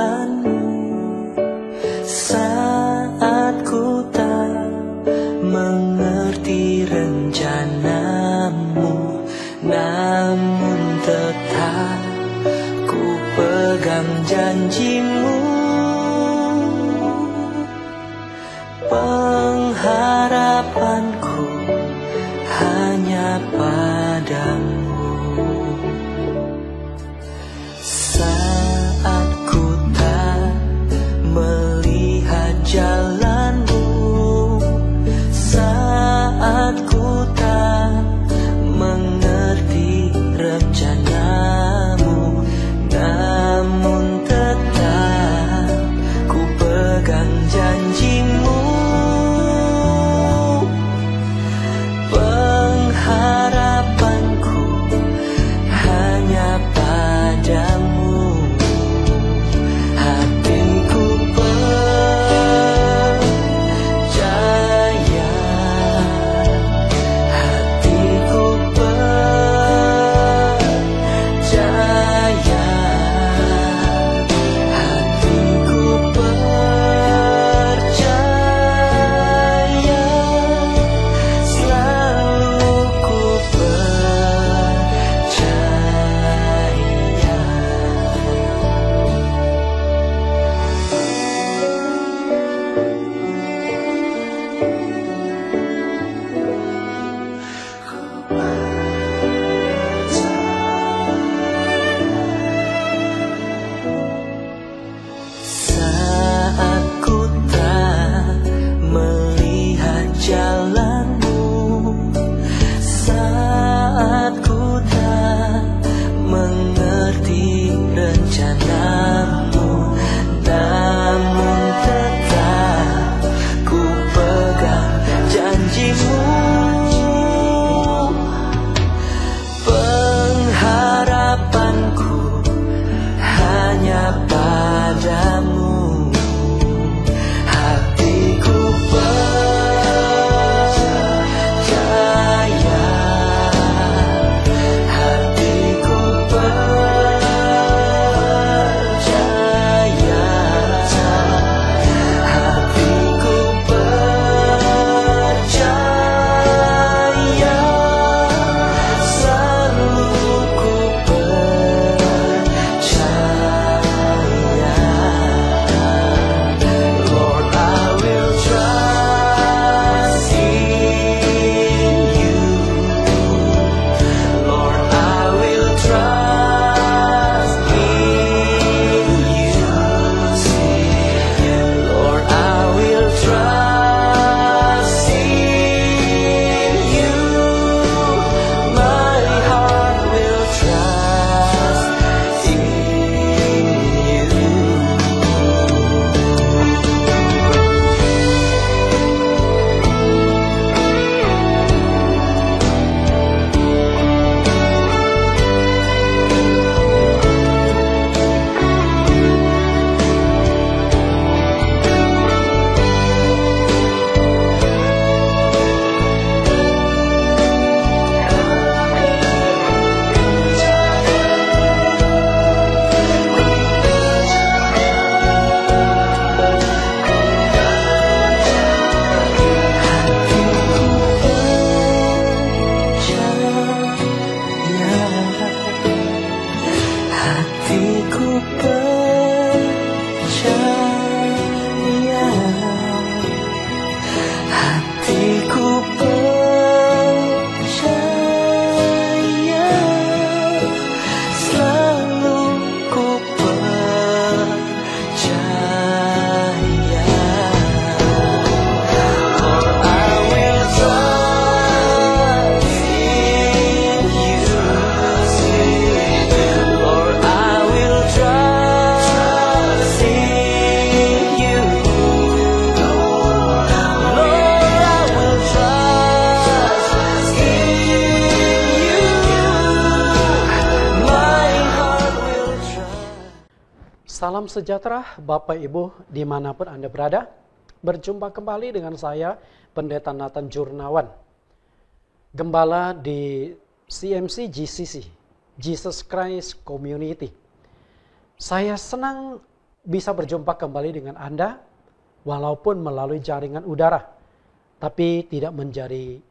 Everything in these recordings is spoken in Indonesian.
jalanmu, saat ku tak mengerti rencanamu, namun tetap ku pegang janjimu. Pengharapanku hanya padamu. Saat ku tak melihat jalanmu, saat ku tak mengerti rencanamu, namun tetap ku pegang janjimu. Pengharapanku hanya padamu. Hatiku percaya, hatiku percaya, hatiku percaya, selalu ku saat ku tak melihat jalanmu, saat ku tak mengerti rencanamu, namun tetap ku pegang janjimu. Pengharapanku hanya padamu. Hatiku percaya, hatiku percaya, hatiku percaya, selalu ku percaya. Lord, I will trust in you. Lord, I will trust in you. Lord, I will trust in you. My heart will trust in you. Hatiku percaya, hatiku percaya, selalu ku percaya. Lord, I will trust in you. Lord, I will trust in you. Lord, I will trust in you. My heart will trust. Salam sejahtera Bapak Ibu dimanapun Anda berada. Berjumpa kembali dengan saya Pendeta Nathan Jurnawan, Gembala di CMC GCC, Jesus Christ Community. Saya senang bisa berjumpa kembali dengan Anda walaupun melalui jaringan udara, tapi tidak menjadi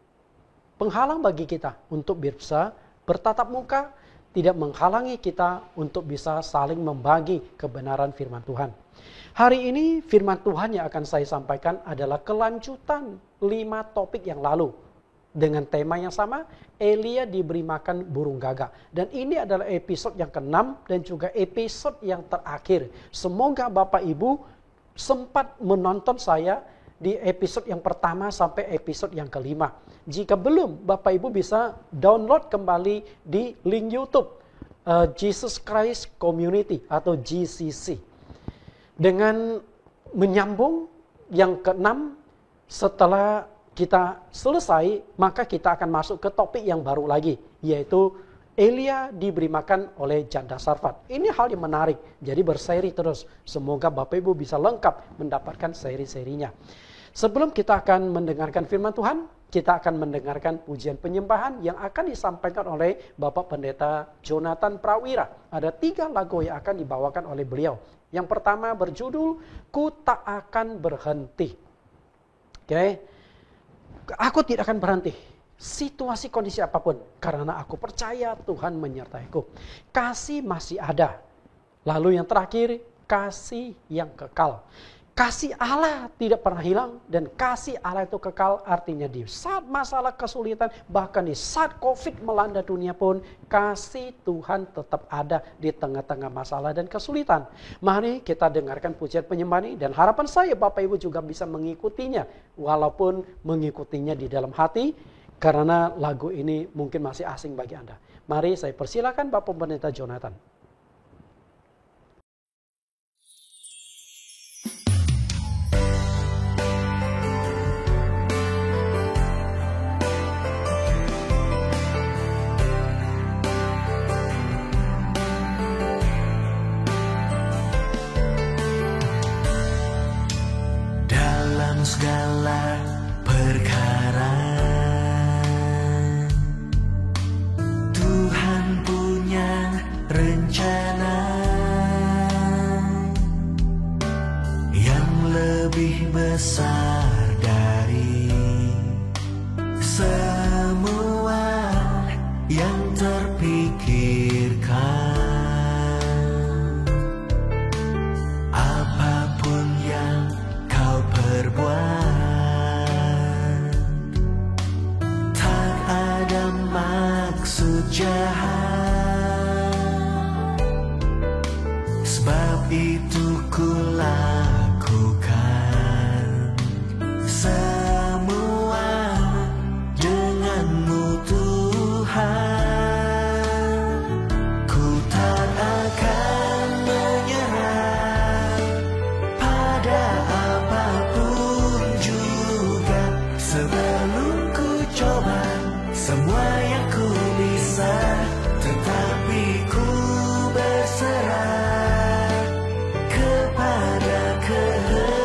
penghalang bagi kita untuk bisa bertatap muka, tidak menghalangi kita untuk bisa saling membagi kebenaran firman Tuhan. Hari ini firman Tuhan yang akan saya sampaikan adalah kelanjutan 5 topik yang lalu. Dengan tema yang sama, Elia diberi makan burung gagak. Dan ini adalah episode yang ke-6 dan juga episode yang terakhir. Semoga Bapak Ibu sempat menonton saya di episode yang pertama sampai episode yang ke-5. Jika belum, Bapak Ibu bisa download kembali di link YouTube Jesus Christ Community atau GCC. Dengan menyambung yang ke-6, setelah kita selesai, maka kita akan masuk ke topik yang baru lagi, yaitu Elia diberi makan oleh janda Sarfat. Ini hal yang menarik, jadi berseri terus. Semoga Bapak Ibu bisa lengkap mendapatkan seri-serinya. Sebelum kita akan mendengarkan firman Tuhan, kita akan mendengarkan pujian penyembahan yang akan disampaikan oleh Bapak Pendeta Jonathan Prawira. Ada 3 lagu yang akan dibawakan oleh beliau. Yang pertama berjudul Ku Tak Akan Berhenti. Oke. Aku tidak akan berhenti, situasi kondisi apapun, karena aku percaya Tuhan menyertaiku. Kasih masih ada. Lalu yang terakhir, kasih yang kekal. Kasih Allah tidak pernah hilang, dan kasih Allah itu kekal, artinya di saat masalah kesulitan, bahkan di saat COVID melanda dunia pun, kasih Tuhan tetap ada di tengah-tengah masalah dan kesulitan. Mari kita dengarkan pujian penyembahan ini, dan harapan saya Bapak Ibu juga bisa mengikutinya, walaupun mengikutinya di dalam hati, karena lagu ini mungkin masih asing bagi Anda. Mari saya persilakan Bapak Pendeta Jonathan. Segala perkara Tuhan punya rencana yang lebih besar dari semua yang terpikirkan. Apapun yang kau perbuat, tak ada maksud jahat. Sebab itu ku lakukan semua denganmu Tuhan. Ku tak akan menyerah pada apapun juga, sebelum ku coba semua yang ku bisa, tetapi ku berserah kepada kehendak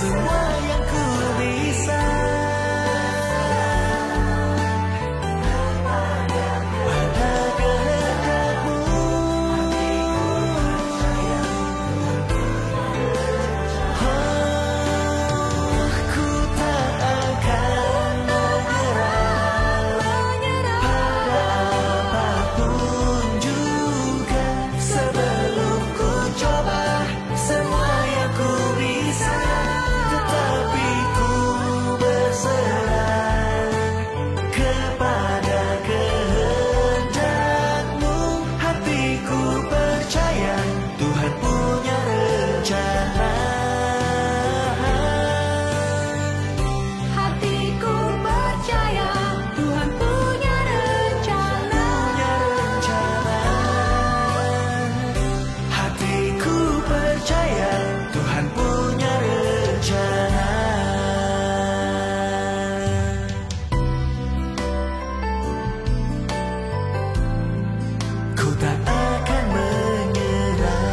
semua yang ku bisa. Pada kehendak-Mu, ku tak akan menyerah pada apapun juga. Sebelum ku coba semua yang ku bisa, tetapi ku berserah kepada kehendak-Mu. Hatiku percaya Tuhan punya rencana. Hatiku percaya Tuhan punya rencana. Hatiku percaya Tuhan punya rencana. Ku tak akan menyerah.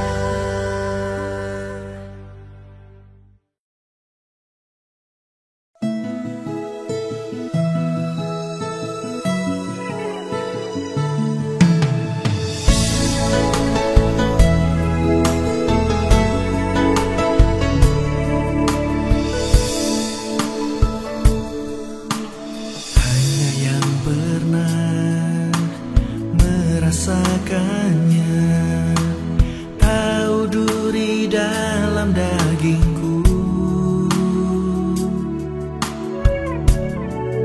Hanya yang pernah merasakannya tahu duri dalam dagingku.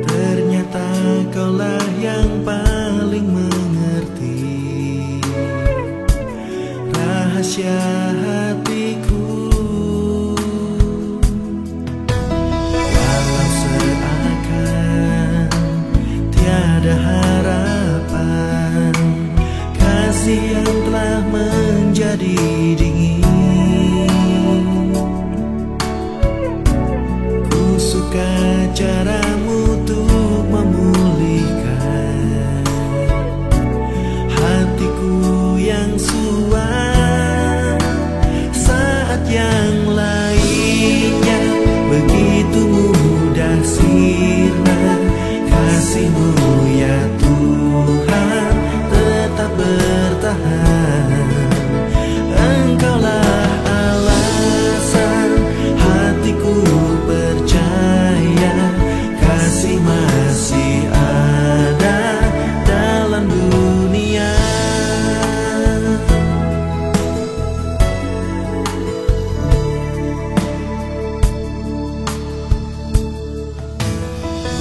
Ternyata Kaulah yang paling mengerti rahasia hatiku. Walau seakan tiada harapan, kasih yang telah menjadi dingin. Ku suka cara-Mu untuk memulihkan hatiku yang suam. Saat yang lainnya begitu mudah sirna, kasih-Mu ya Tuhan tetap bertahan. Engkaulah alasan hatiku percaya kasih masih ada dalam dunia.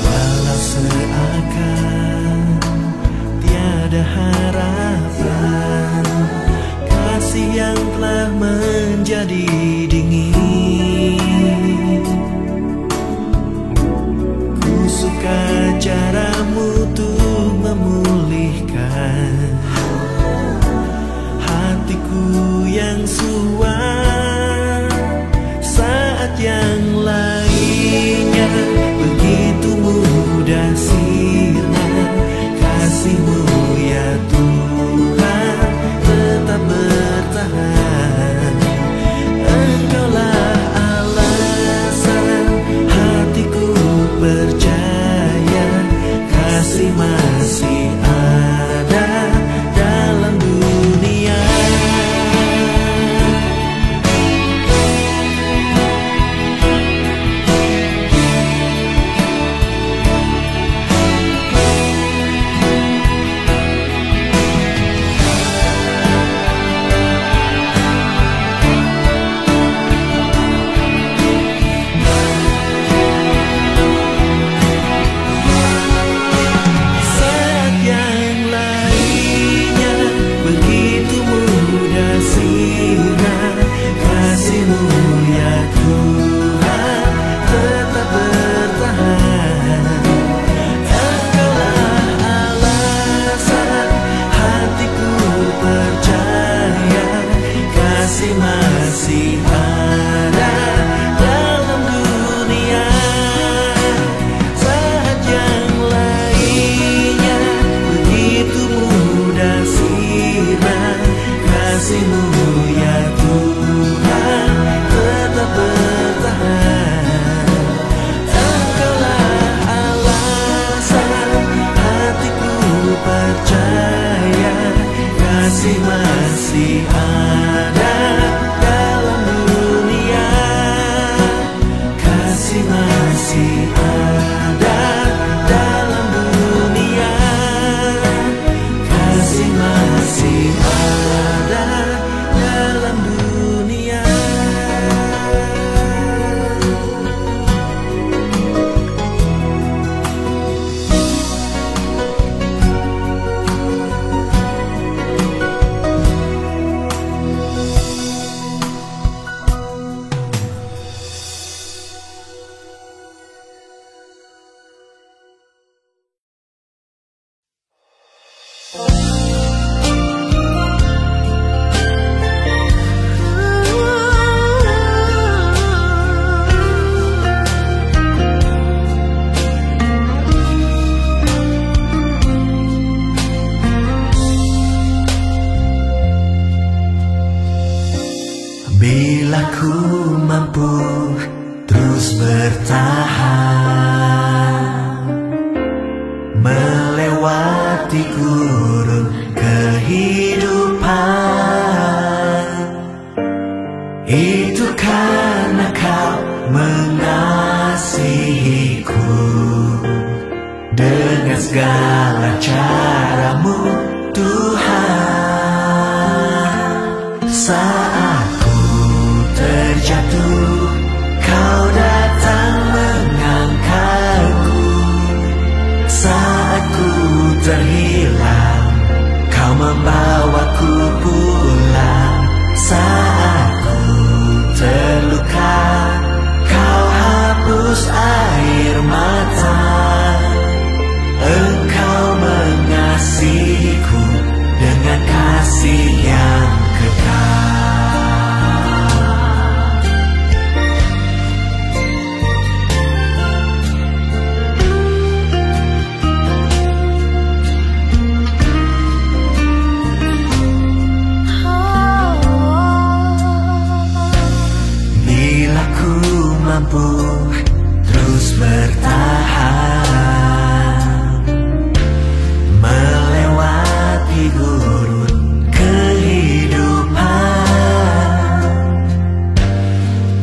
Walau seakan tiada harapan, kasih yang telah menjadi dingin. Ku suka cara-Mu untuk memulihkan hatiku yang suam. Saat yang lainnya begitu mudah sirna, kasih-Mu ya Tuhan tetap bertahan. Engkaulah alasan hatiku percaya kasih masih ada dalam dunia. terus bertahan melewati gurun kehidupan. Itu karena Kau mengasihiku dengan segala cara-Mu, Tuhan. Saat ku terjatuh, Kau datang mengangkatku. Saat ku terhilang, Kau membawaku pulang. Saat ku terluka, Kau hapus air mata. Engkau mengasihiku dengan kasih yang kekal. Bila ku mampu terus bertahan melewati gurun kehidupan,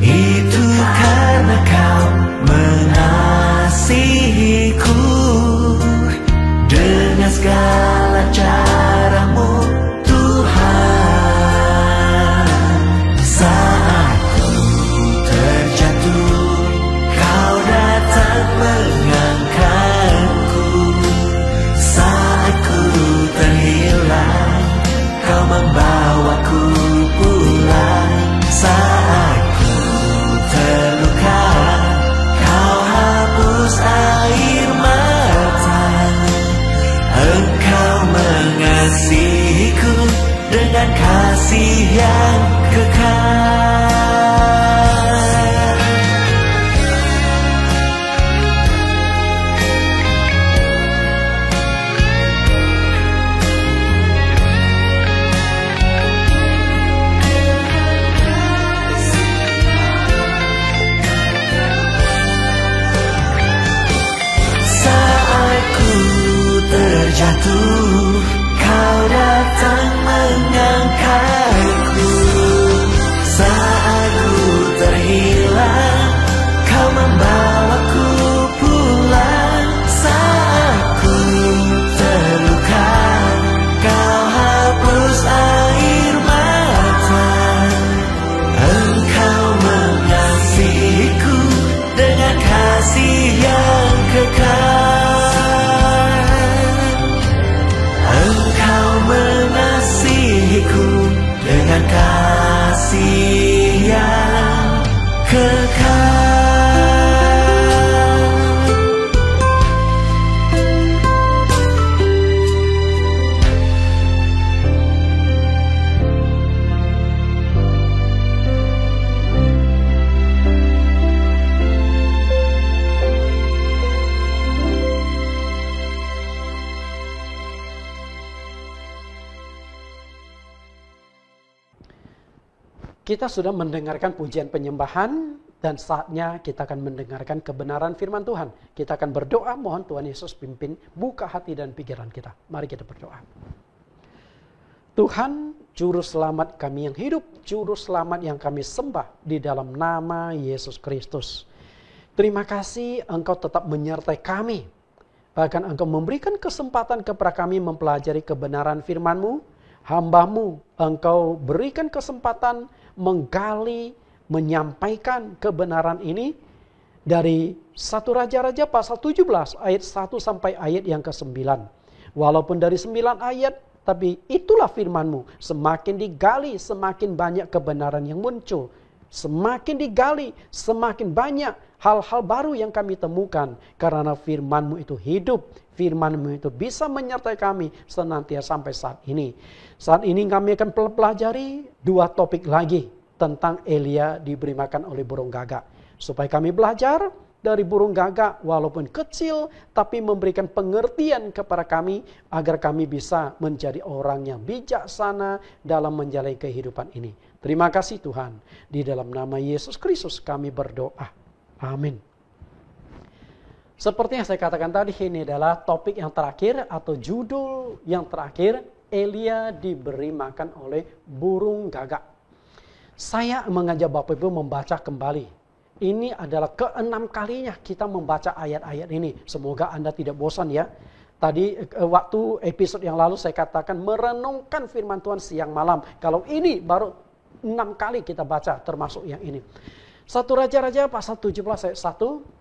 itu karena Kau mengasihiku dengan segala cara-Mu, Tuhan. Saat ku terjatuh, Kau datang mengangkatku. Saat ku terhilang, Kau membawaku pulang. Saat ku terluka, Kau hapus air mata. Engkau mengasihiku dengan kasih yang kekal. Saat ku terjatuh, Kau datang mengangkatku. Saat ku terhilang, Kau membawaku pulang. Saat ku terluka, Kau hapus air mata. Engkau mengasihiku dengan kasih yang kekal. Engkau mengasihiku dengan kasih yang kekal. Kita sudah mendengarkan pujian penyembahan dan saatnya kita akan mendengarkan kebenaran firman Tuhan. Kita akan berdoa, mohon Tuhan Yesus pimpin, buka hati dan pikiran kita. Mari kita berdoa. Tuhan, Juru Selamat kami yang hidup, Juru Selamat yang kami sembah di dalam nama Yesus Kristus. Terima kasih Engkau tetap menyertai kami. Bahkan Engkau memberikan kesempatan kepada kami mempelajari kebenaran firman-Mu. Hamba-Mu, Engkau berikan kesempatan menggali, menyampaikan kebenaran ini dari 1 Raja-Raja pasal 17 ayat 1 sampai ayat yang ke-9. Walaupun dari 9 ayat, tapi itulah firman-Mu. Semakin digali, semakin banyak kebenaran yang muncul. Semakin digali, semakin banyak hal-hal baru yang kami temukan. Karena firman-Mu itu hidup. Firman-Mu itu bisa menyertai kami senantiasa sampai saat ini. Saat ini kami akan pelajari 2 topik lagi tentang Elia diberi makan oleh burung gagak. Supaya kami belajar dari burung gagak walaupun kecil tapi memberikan pengertian kepada kami agar kami bisa menjadi orang yang bijaksana dalam menjalani kehidupan ini. Terima kasih Tuhan. Di dalam nama Yesus Kristus kami berdoa. Amin. Seperti yang saya katakan tadi, ini adalah topik yang terakhir atau judul yang terakhir, Elia diberi makan oleh burung gagak. Saya mengajak Bapak Ibu membaca kembali. Ini adalah ke-6 kalinya kita membaca ayat-ayat ini. Semoga Anda tidak bosan ya. Tadi waktu episode yang lalu saya katakan merenungkan firman Tuhan siang malam. Kalau ini baru 6 kali kita baca termasuk yang ini. 1 Raja-Raja pasal 17 ayat 1.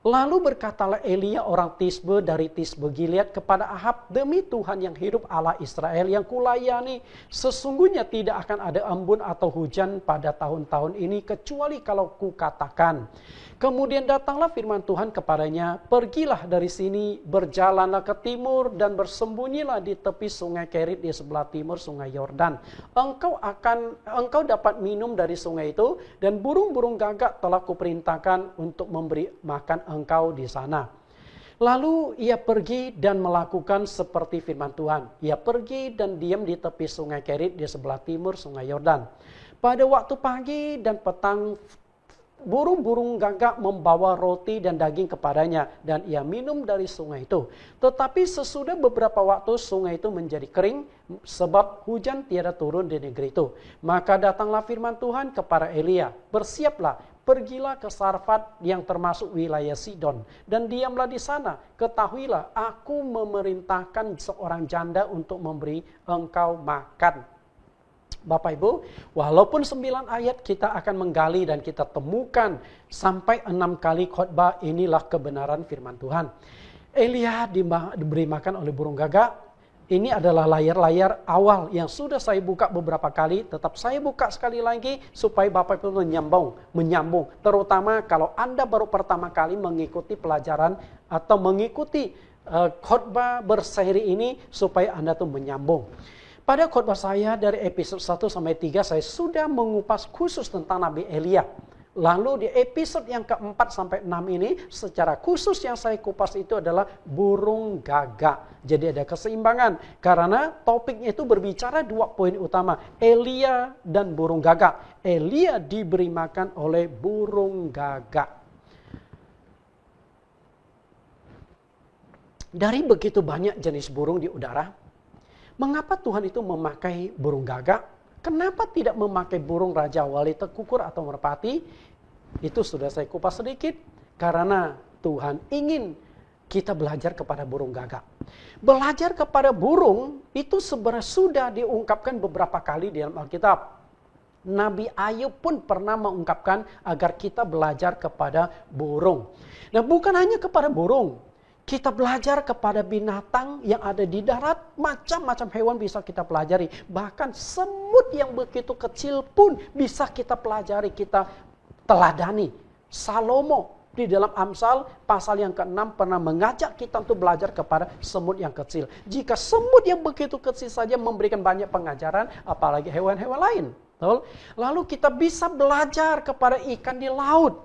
Lalu berkatalah Elia orang Tisbe dari Tisbe Gilead kepada Ahab, demi Tuhan yang hidup Allah Israel yang kulayani, sesungguhnya tidak akan ada embun atau hujan pada tahun-tahun ini kecuali kalau kukatakan. Kemudian datanglah firman Tuhan kepadanya, pergilah dari sini, berjalanlah ke timur dan bersembunyilah di tepi sungai Kerit di sebelah timur sungai Yordan. Engkau dapat minum dari sungai itu dan burung-burung gagak telah kuperintahkan untuk memberi makan engkau di sana. Lalu ia pergi dan melakukan seperti firman Tuhan. Ia pergi dan diam di tepi sungai Kerit di sebelah timur sungai Yordan. Pada waktu pagi dan petang, burung-burung gagak membawa roti dan daging kepadanya dan ia minum dari sungai itu. Tetapi sesudah beberapa waktu sungai itu menjadi kering sebab hujan tiada turun di negeri itu. Maka datanglah firman Tuhan kepada Elia, bersiaplah, pergilah ke Sarfat yang termasuk wilayah Sidon dan diamlah di sana. Ketahuilah, aku memerintahkan seorang janda untuk memberi engkau makan. Bapak Ibu, walaupun 9 ayat kita akan menggali dan kita temukan sampai 6 kali khotbah, inilah kebenaran firman Tuhan. Elia diberi makan oleh burung gagak. Ini adalah layar-layar awal yang sudah saya buka beberapa kali, tetap saya buka sekali lagi supaya Bapak Ibu menyambung. Terutama kalau Anda baru pertama kali mengikuti pelajaran atau mengikuti khotbah berseri ini supaya Anda tuh menyambung. Pada khotbah saya dari episode 1 sampai 3 saya sudah mengupas khusus tentang Nabi Elia. Lalu di episode yang keempat sampai 6 ini secara khusus yang saya kupas itu adalah burung gagak. Jadi ada keseimbangan karena topiknya itu berbicara 2 poin utama, Elia dan burung gagak. Elia diberi makan oleh burung gagak. Dari begitu banyak jenis burung di udara, mengapa Tuhan itu memakai burung gagak? Kenapa tidak memakai burung raja wali tekukur atau merpati? Itu sudah saya kupas sedikit. Karena Tuhan ingin kita belajar kepada burung gagak. Belajar kepada burung itu sebenarnya sudah diungkapkan beberapa kali di dalam Alkitab. Nabi Ayub pun pernah mengungkapkan agar kita belajar kepada burung. Nah, bukan hanya kepada burung. Kita belajar kepada binatang yang ada di darat, macam-macam hewan bisa kita pelajari. Bahkan semut yang begitu kecil pun bisa kita pelajari, kita teladani. Salomo di dalam Amsal pasal yang ke-6 pernah mengajak kita untuk belajar kepada semut yang kecil. Jika semut yang begitu kecil saja memberikan banyak pengajaran, apalagi hewan-hewan lain. Lalu kita bisa belajar kepada ikan di laut.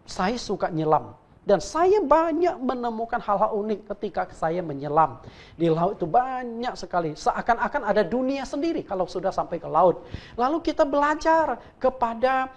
Saya suka nyelam. Dan saya banyak menemukan hal-hal unik ketika saya menyelam. Di laut itu banyak sekali. Seakan-akan ada dunia sendiri kalau sudah sampai ke laut. Lalu kita belajar kepada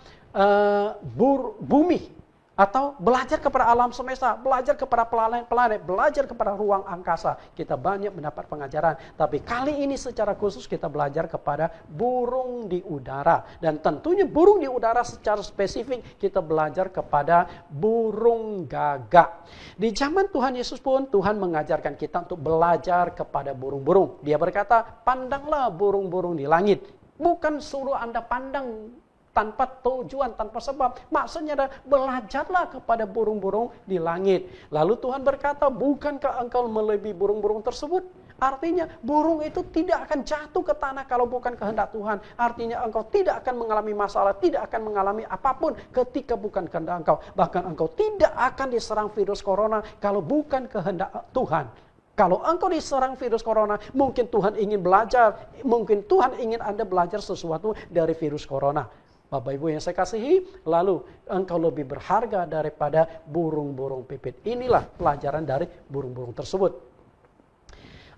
bumi. Atau belajar kepada alam semesta, belajar kepada planet-planet, belajar kepada ruang angkasa. Kita banyak mendapat pengajaran. Tapi kali ini secara khusus kita belajar kepada burung di udara. Dan tentunya burung di udara secara spesifik kita belajar kepada burung gagak. Di zaman Tuhan Yesus pun Tuhan mengajarkan kita untuk belajar kepada burung-burung. Dia berkata, pandanglah burung-burung di langit. Bukan suruh Anda pandang tanpa tujuan, tanpa sebab. Maksudnya adalah belajarlah kepada burung-burung di langit. Lalu Tuhan berkata, bukankah engkau melebihi burung-burung tersebut? Artinya burung itu tidak akan jatuh ke tanah kalau bukan kehendak Tuhan. Artinya engkau tidak akan mengalami masalah, tidak akan mengalami apapun ketika bukan kehendak engkau. Bahkan engkau tidak akan diserang virus corona kalau bukan kehendak Tuhan. Kalau engkau diserang virus corona, mungkin Tuhan ingin belajar, mungkin Tuhan ingin Anda belajar sesuatu dari virus corona. Bapak Ibu yang saya kasihi, lalu engkau lebih berharga daripada burung-burung pipit. Inilah pelajaran dari burung-burung tersebut.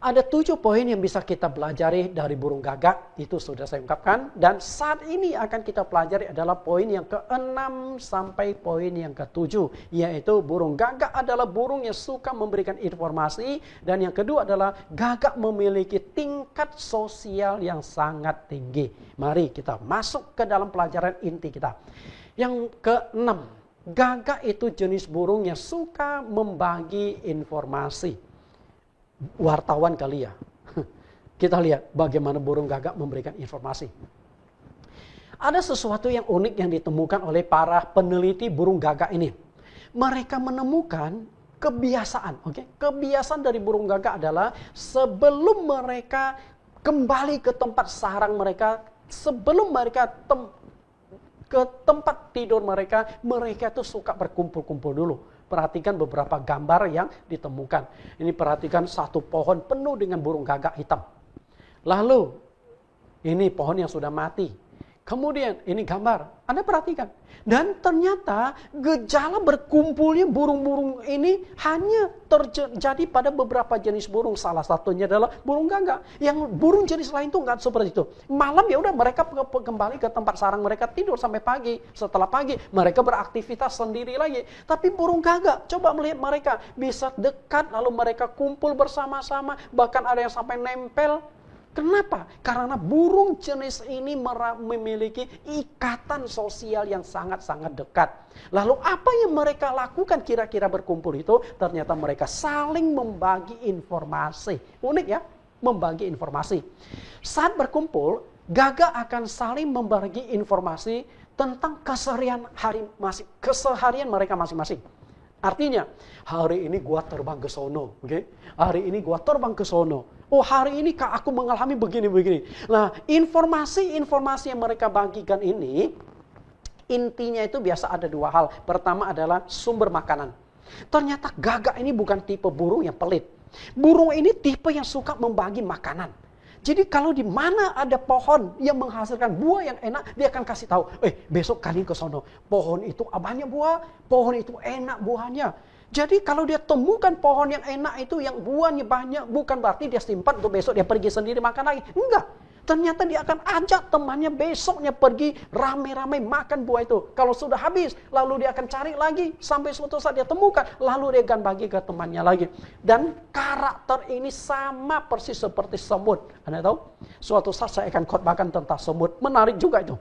Ada 7 poin yang bisa kita pelajari dari burung gagak, itu sudah saya ungkapkan. Dan saat ini akan kita pelajari adalah poin yang ke-6 sampai poin yang ke-7. Yaitu burung gagak adalah burung yang suka memberikan informasi. Dan yang kedua adalah gagak memiliki tingkat sosial yang sangat tinggi. Mari kita masuk ke dalam pelajaran inti kita. Yang ke-6, gagak itu jenis burung yang suka membagi informasi. Wartawan kali ya. Kita lihat bagaimana burung gagak memberikan informasi. Ada sesuatu yang unik yang ditemukan oleh para peneliti burung gagak ini. Mereka menemukan kebiasaan, kebiasaan dari burung gagak adalah sebelum mereka kembali ke tempat sarang mereka, sebelum mereka ke tempat tidur mereka itu suka berkumpul-kumpul dulu. Perhatikan beberapa gambar yang ditemukan. Ini perhatikan satu pohon penuh dengan burung gagak hitam. Lalu, ini pohon yang sudah mati. Kemudian, ini gambar. Anda perhatikan. Dan ternyata gejala berkumpulnya burung-burung ini hanya terjadi pada beberapa jenis burung. Salah satunya adalah burung gagak. Yang burung jenis lain tuh nggak seperti itu. Malam ya udah mereka kembali ke tempat sarang mereka tidur sampai pagi. Setelah pagi mereka beraktivitas sendiri lagi. Tapi burung gagak, coba melihat mereka bisa dekat lalu mereka kumpul bersama-sama. Bahkan ada yang sampai nempel. Kenapa? Karena burung jenis ini memiliki ikatan sosial yang sangat-sangat dekat. Lalu apa yang mereka lakukan kira-kira berkumpul itu? Ternyata mereka saling membagi informasi. Unik ya, membagi informasi. Saat berkumpul, gagak akan saling membagi informasi tentang keseharian mereka masing-masing. Artinya, hari ini gua terbang ke sono, Hari ini gua terbang ke sono. Oh, hari ini Kak aku mengalami begini-begini. Nah, informasi-informasi yang mereka bagikan ini, intinya itu biasa ada 2 hal. Pertama adalah sumber makanan. Ternyata gagak ini bukan tipe burung yang pelit. Burung ini tipe yang suka membagi makanan. Jadi kalau di mana ada pohon yang menghasilkan buah yang enak, dia akan kasih tahu, besok kalian ke sono. Pohon itu banyak buah, pohon itu enak buahnya. Jadi kalau dia temukan pohon yang enak itu, yang buahnya banyak, bukan berarti dia simpan untuk besok dia pergi sendiri makan lagi. Enggak. Ternyata dia akan ajak temannya besoknya pergi rame-rame makan buah itu. Kalau sudah habis, lalu dia akan cari lagi sampai suatu saat dia temukan, lalu dia akan bagi ke temannya lagi. Dan karakter ini sama persis seperti semut. Anda tahu? Suatu saat saya akan khotbahkan tentang semut. Menarik juga itu.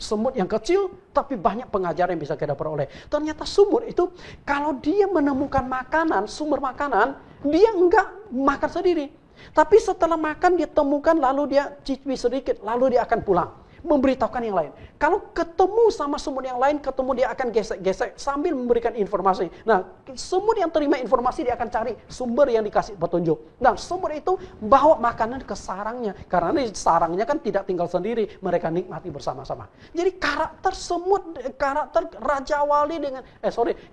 Semut yang kecil, tapi banyak pengajaran yang bisa kita peroleh. Ternyata semut itu, kalau dia menemukan makanan, sumber makanan, dia enggak makan sendiri. Tapi setelah makan, dia temukan, lalu dia cicipi sedikit, lalu dia akan pulang. Memberitahukan yang lain. Kalau ketemu sama semut yang lain, dia akan gesek-gesek sambil memberikan informasi. Nah, semut yang terima informasi, dia akan cari sumber yang dikasih petunjuk. Dan semut itu bawa makanan ke sarangnya. Karena di sarangnya kan tidak tinggal sendiri, mereka nikmati bersama-sama. Jadi karakter semut, karakter Raja Wali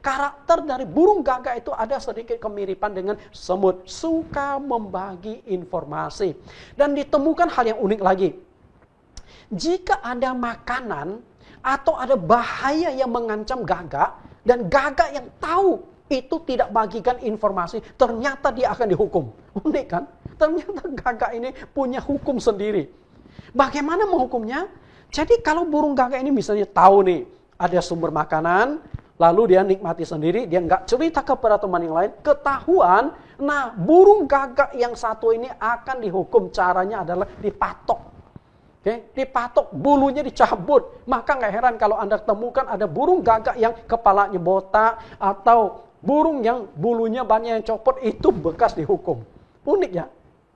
karakter dari burung gagak itu ada sedikit kemiripan dengan semut. Suka membagi informasi. Dan ditemukan hal yang unik lagi. Jika ada makanan atau ada bahaya yang mengancam gagak, dan gagak yang tahu itu tidak bagikan informasi, ternyata dia akan dihukum. Unik kan? Ternyata gagak ini punya hukum sendiri. Bagaimana menghukumnya? Jadi kalau burung gagak ini misalnya tahu nih, ada sumber makanan, lalu dia nikmati sendiri, dia nggak cerita kepada teman yang lain, ketahuan, nah burung gagak yang satu ini akan dihukum. Caranya adalah dipatok. Dipatok, bulunya dicabut. Maka nggak heran kalau Anda temukan ada burung gagak yang kepalanya botak atau burung yang bulunya banyak yang copot, itu bekas dihukum. Unik ya?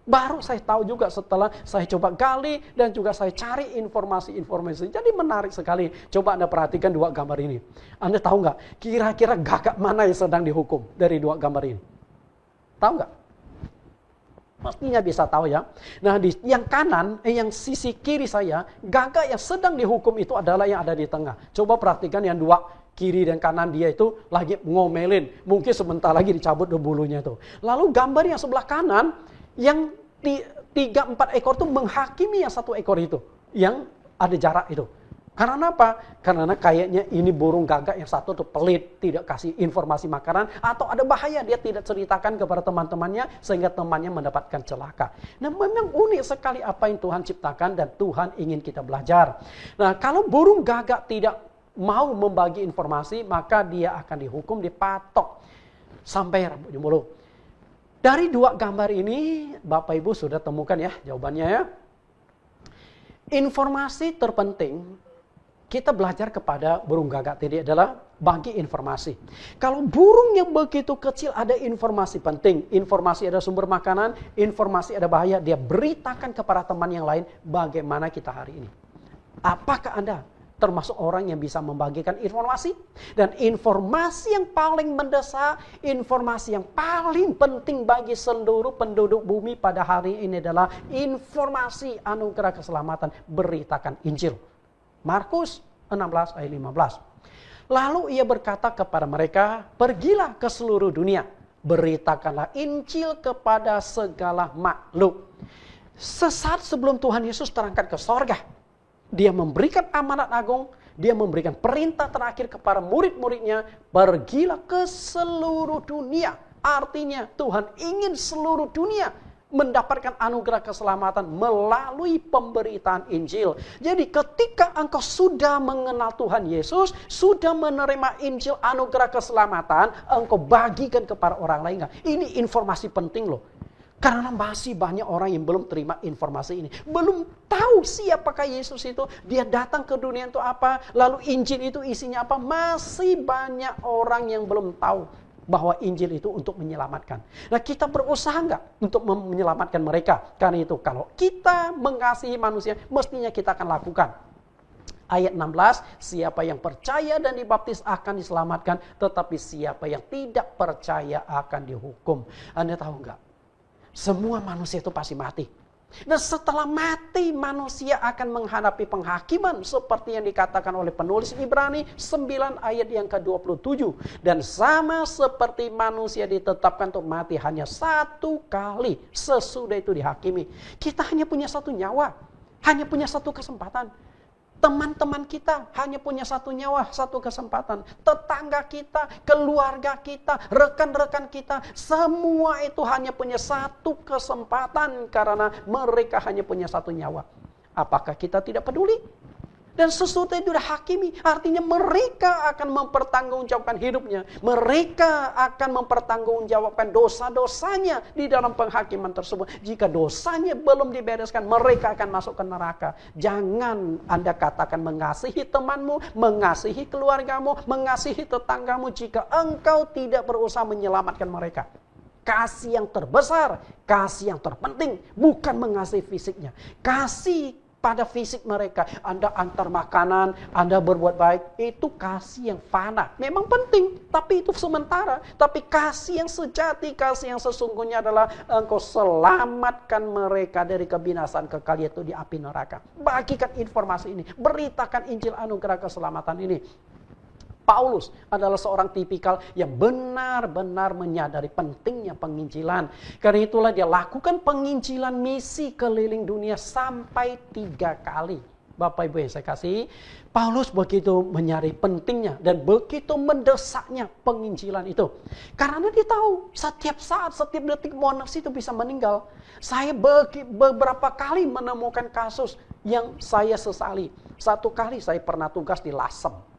Baru saya tahu juga setelah saya coba gali dan juga saya cari informasi-informasi. Jadi menarik sekali. Coba Anda perhatikan 2 gambar ini. Anda tahu nggak? Kira-kira gagak mana yang sedang dihukum dari 2 gambar ini? Tahu nggak? Pastinya bisa tahu ya. Nah, di yang kanan, yang sisi kiri saya, gagak yang sedang dihukum itu adalah yang ada di tengah. Coba perhatikan yang 2 kiri dan kanan dia itu lagi ngomelin. Mungkin sebentar lagi dicabut bulunya itu. Lalu gambar yang sebelah kanan, yang 3-4 ekor itu menghakimi yang 1 ekor itu. Yang ada jarak itu. Karena apa? Karena kayaknya ini burung gagak yang satu tuh pelit, tidak kasih informasi makanan, atau ada bahaya dia tidak ceritakan kepada teman-temannya sehingga temannya mendapatkan celaka. Nah, memang unik sekali apa yang Tuhan ciptakan dan Tuhan ingin kita belajar. Nah, kalau burung gagak tidak mau membagi informasi, maka dia akan dihukum, dipatok sampai rambutnya bulu. Dari dua gambar ini, Bapak Ibu sudah temukan ya jawabannya ya. Informasi terpenting kita belajar kepada burung gagak tadi adalah bagi informasi. Kalau burung yang begitu kecil ada informasi penting, informasi ada sumber makanan, informasi ada bahaya, dia beritakan kepada teman yang lain bagaimana kita hari ini. Apakah Anda termasuk orang yang bisa membagikan informasi? Dan informasi yang paling mendesak, informasi yang paling penting bagi seluruh penduduk bumi pada hari ini adalah informasi anugerah keselamatan, beritakan Injil. Markus 16 ayat 15. Lalu ia berkata kepada mereka, pergilah ke seluruh dunia, beritakanlah Injil kepada segala makhluk. Sesaat sebelum Tuhan Yesus terangkat ke sorga, dia memberikan amanat agung, dia memberikan perintah terakhir kepada murid-muridnya, pergilah ke seluruh dunia. Artinya Tuhan ingin seluruh dunia mendapatkan anugerah keselamatan melalui pemberitaan Injil. Jadi ketika engkau sudah mengenal Tuhan Yesus, sudah menerima Injil anugerah keselamatan, engkau bagikan kepada orang lain. Ini informasi penting loh. Karena masih banyak orang yang belum terima informasi ini. Belum tahu siapakah Yesus itu. Dia datang ke dunia itu apa. Lalu Injil itu isinya apa. Masih banyak orang yang belum tahu bahwa Injil itu untuk menyelamatkan. Nah, kita berusaha enggak untuk menyelamatkan mereka? Karena itu kalau kita mengasihi manusia, mestinya kita akan lakukan. Ayat 16, siapa yang percaya dan dibaptis akan diselamatkan, tetapi siapa yang tidak percaya akan dihukum. Anda tahu enggak? Semua manusia itu pasti mati. Dan setelah mati, manusia akan menghadapi penghakiman seperti yang dikatakan oleh penulis Ibrani 9 ayat yang ke-27. Dan sama seperti manusia ditetapkan untuk mati hanya satu kali, sesudah itu dihakimi. Kita hanya punya satu nyawa, hanya punya satu kesempatan. Teman-teman kita hanya punya satu nyawa, satu kesempatan. Tetangga kita, keluarga kita, rekan-rekan kita, semua itu hanya punya satu kesempatan karena mereka hanya punya satu nyawa. Apakah kita tidak peduli? Dan sesudah itu dihakimi, artinya mereka akan mempertanggungjawabkan hidupnya. Mereka akan mempertanggungjawabkan dosa-dosanya di dalam penghakiman tersebut. Jika dosanya belum dibereskan, mereka akan masuk ke neraka. Jangan Anda katakan mengasihi temanmu, mengasihi keluargamu, mengasihi tetanggamu jika engkau tidak berusaha menyelamatkan mereka. Kasih yang terbesar, kasih yang terpenting, bukan mengasihi fisiknya. Kasih pada fisik mereka. Anda antar makanan, Anda berbuat baik, itu kasih yang fana. Memang penting, tapi itu sementara. Tapi kasih yang sejati, kasih yang sesungguhnya adalah engkau selamatkan mereka dari kebinasaan kekal, yaitu di api neraka. Bagikan informasi ini, beritakan Injil anugerah keselamatan ini. Paulus adalah seorang tipikal yang benar-benar menyadari pentingnya penginjilan. Karena itulah dia lakukan penginjilan misi keliling dunia sampai 3 kali. Bapak Ibu yang saya kasih, Paulus begitu menyadari pentingnya dan begitu mendesaknya penginjilan itu. Karena dia tahu setiap saat, setiap detik manusia itu bisa meninggal. Saya beberapa kali menemukan kasus yang saya sesali. Satu kali saya pernah tugas di Lasem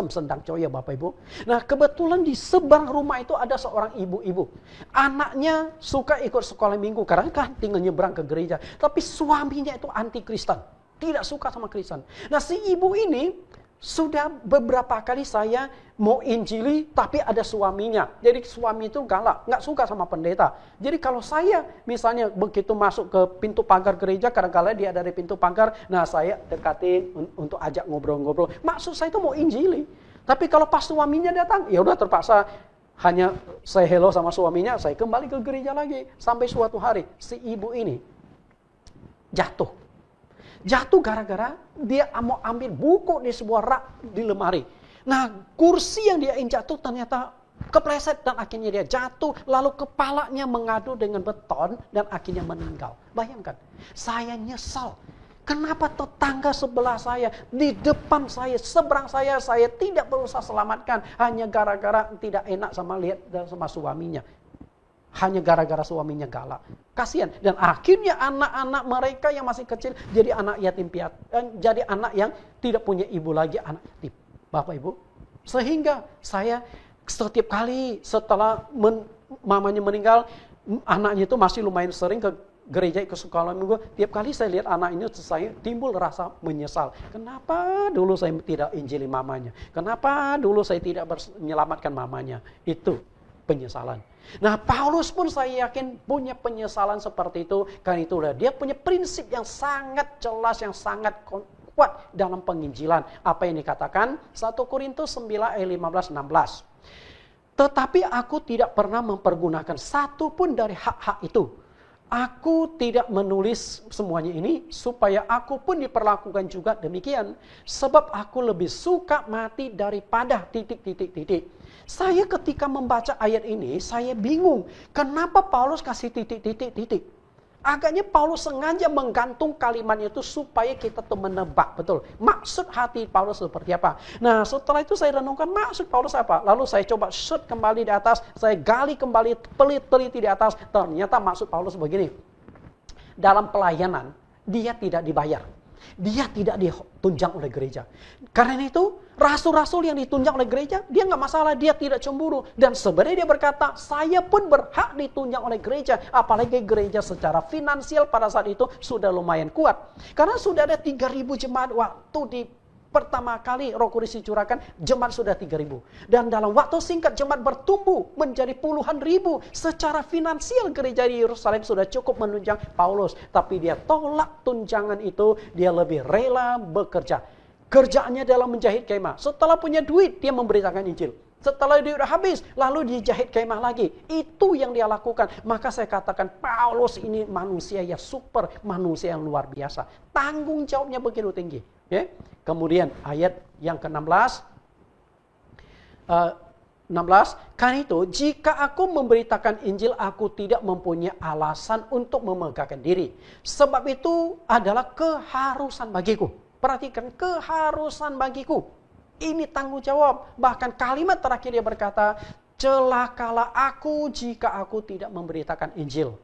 Sendang Coya, Bapak Ibu. Nah, kebetulan di seberang rumah itu ada seorang ibu-ibu. Anaknya suka ikut sekolah minggu karena kan tinggal nyebrang ke gereja. Tapi suaminya itu anti Kristen, tidak suka sama Kristen. Nah, si ibu ini sudah beberapa kali saya mau injili, tapi ada suaminya. Jadi suami itu galak, nggak suka sama pendeta. Jadi kalau saya misalnya begitu masuk ke pintu pagar gereja, kadang-kadang dia ada di pintu pagar, nah saya dekatin untuk ajak ngobrol-ngobrol. Maksud saya itu mau injili. Tapi kalau pas suaminya datang, ya udah terpaksa hanya saya hello sama suaminya, saya kembali ke gereja lagi. Sampai suatu hari si ibu ini jatuh. Jatuh gara-gara dia mau ambil buku di sebuah rak di lemari. Nah, kursi yang dia injak itu ternyata kepleset dan akhirnya dia jatuh. Lalu kepalanya mengadu dengan beton dan akhirnya meninggal. Bayangkan, saya nyesal. Kenapa tetangga sebelah saya, di depan saya, seberang saya tidak berusaha selamatkan hanya gara-gara tidak enak sama suaminya. Hanya gara-gara suaminya galak. Kasihan. Dan akhirnya anak-anak mereka yang masih kecil jadi anak yatim piatu, jadi anak yang tidak punya ibu lagi, anak yatim. Bapak Ibu. Sehingga saya setiap kali setelah mamanya meninggal, anaknya itu masih lumayan sering ke gereja, ke sekolah minggu. Tiap kali saya lihat anak ini, saya timbul rasa menyesal. Kenapa dulu saya tidak injili mamanya? Kenapa dulu saya tidak menyelamatkan mamanya? Itu penyesalan. Nah, Paulus pun saya yakin punya penyesalan seperti itu. Karena itulah dia punya prinsip yang sangat jelas, yang sangat kuat dalam penginjilan. Apa yang dikatakan? 1 Korintus 9 ayat 15-16. Tetapi aku tidak pernah mempergunakan satu pun dari hak-hak itu. Aku tidak menulis semuanya ini supaya aku pun diperlakukan juga demikian. Sebab aku lebih suka mati daripada ... Saya ketika membaca ayat ini, saya bingung. Kenapa Paulus kasih ... Agaknya Paulus sengaja menggantung kalimatnya itu supaya kita tuh menebak betul maksud hati Paulus seperti apa. Nah, setelah itu saya renungkan maksud Paulus apa. Lalu saya coba shoot kembali di atas, saya gali kembali, teliti di atas. Ternyata maksud Paulus begini. Dalam pelayanan, dia tidak dibayar. Dia tidak ditunjang oleh gereja. Karena itu, rasul-rasul yang ditunjang oleh gereja, dia nggak masalah, dia tidak cemburu. Dan sebenarnya dia berkata, saya pun berhak ditunjang oleh gereja. Apalagi gereja secara finansial pada saat itu sudah lumayan kuat. Karena sudah ada 3.000 jemaat waktu di pertama kali Roh Kudus dicurahkan, jemaat sudah 3.000. Dan dalam waktu singkat jemaat bertumbuh menjadi puluhan ribu. Secara finansial gereja di Yerusalem sudah cukup menunjang Paulus. Tapi dia tolak tunjangan itu, dia lebih rela bekerja. Kerjaannya dalam menjahit kemah. Setelah punya duit, dia memberitakan Injil. Setelah dia sudah habis, lalu dia jahit kemah lagi. Itu yang dia lakukan. Maka saya katakan Paulus ini manusia yang super, manusia yang luar biasa. Tanggung jawabnya begitu tinggi. Ya. Kemudian ayat yang ke-16. 16. Karena itu, jika aku memberitakan Injil, aku tidak mempunyai alasan untuk memegahkan diri. Sebab itu adalah keharusan bagiku. Perhatikan, keharusan bagiku. Ini tanggung jawab. Bahkan kalimat terakhir dia berkata, celakalah aku jika aku tidak memberitakan Injil.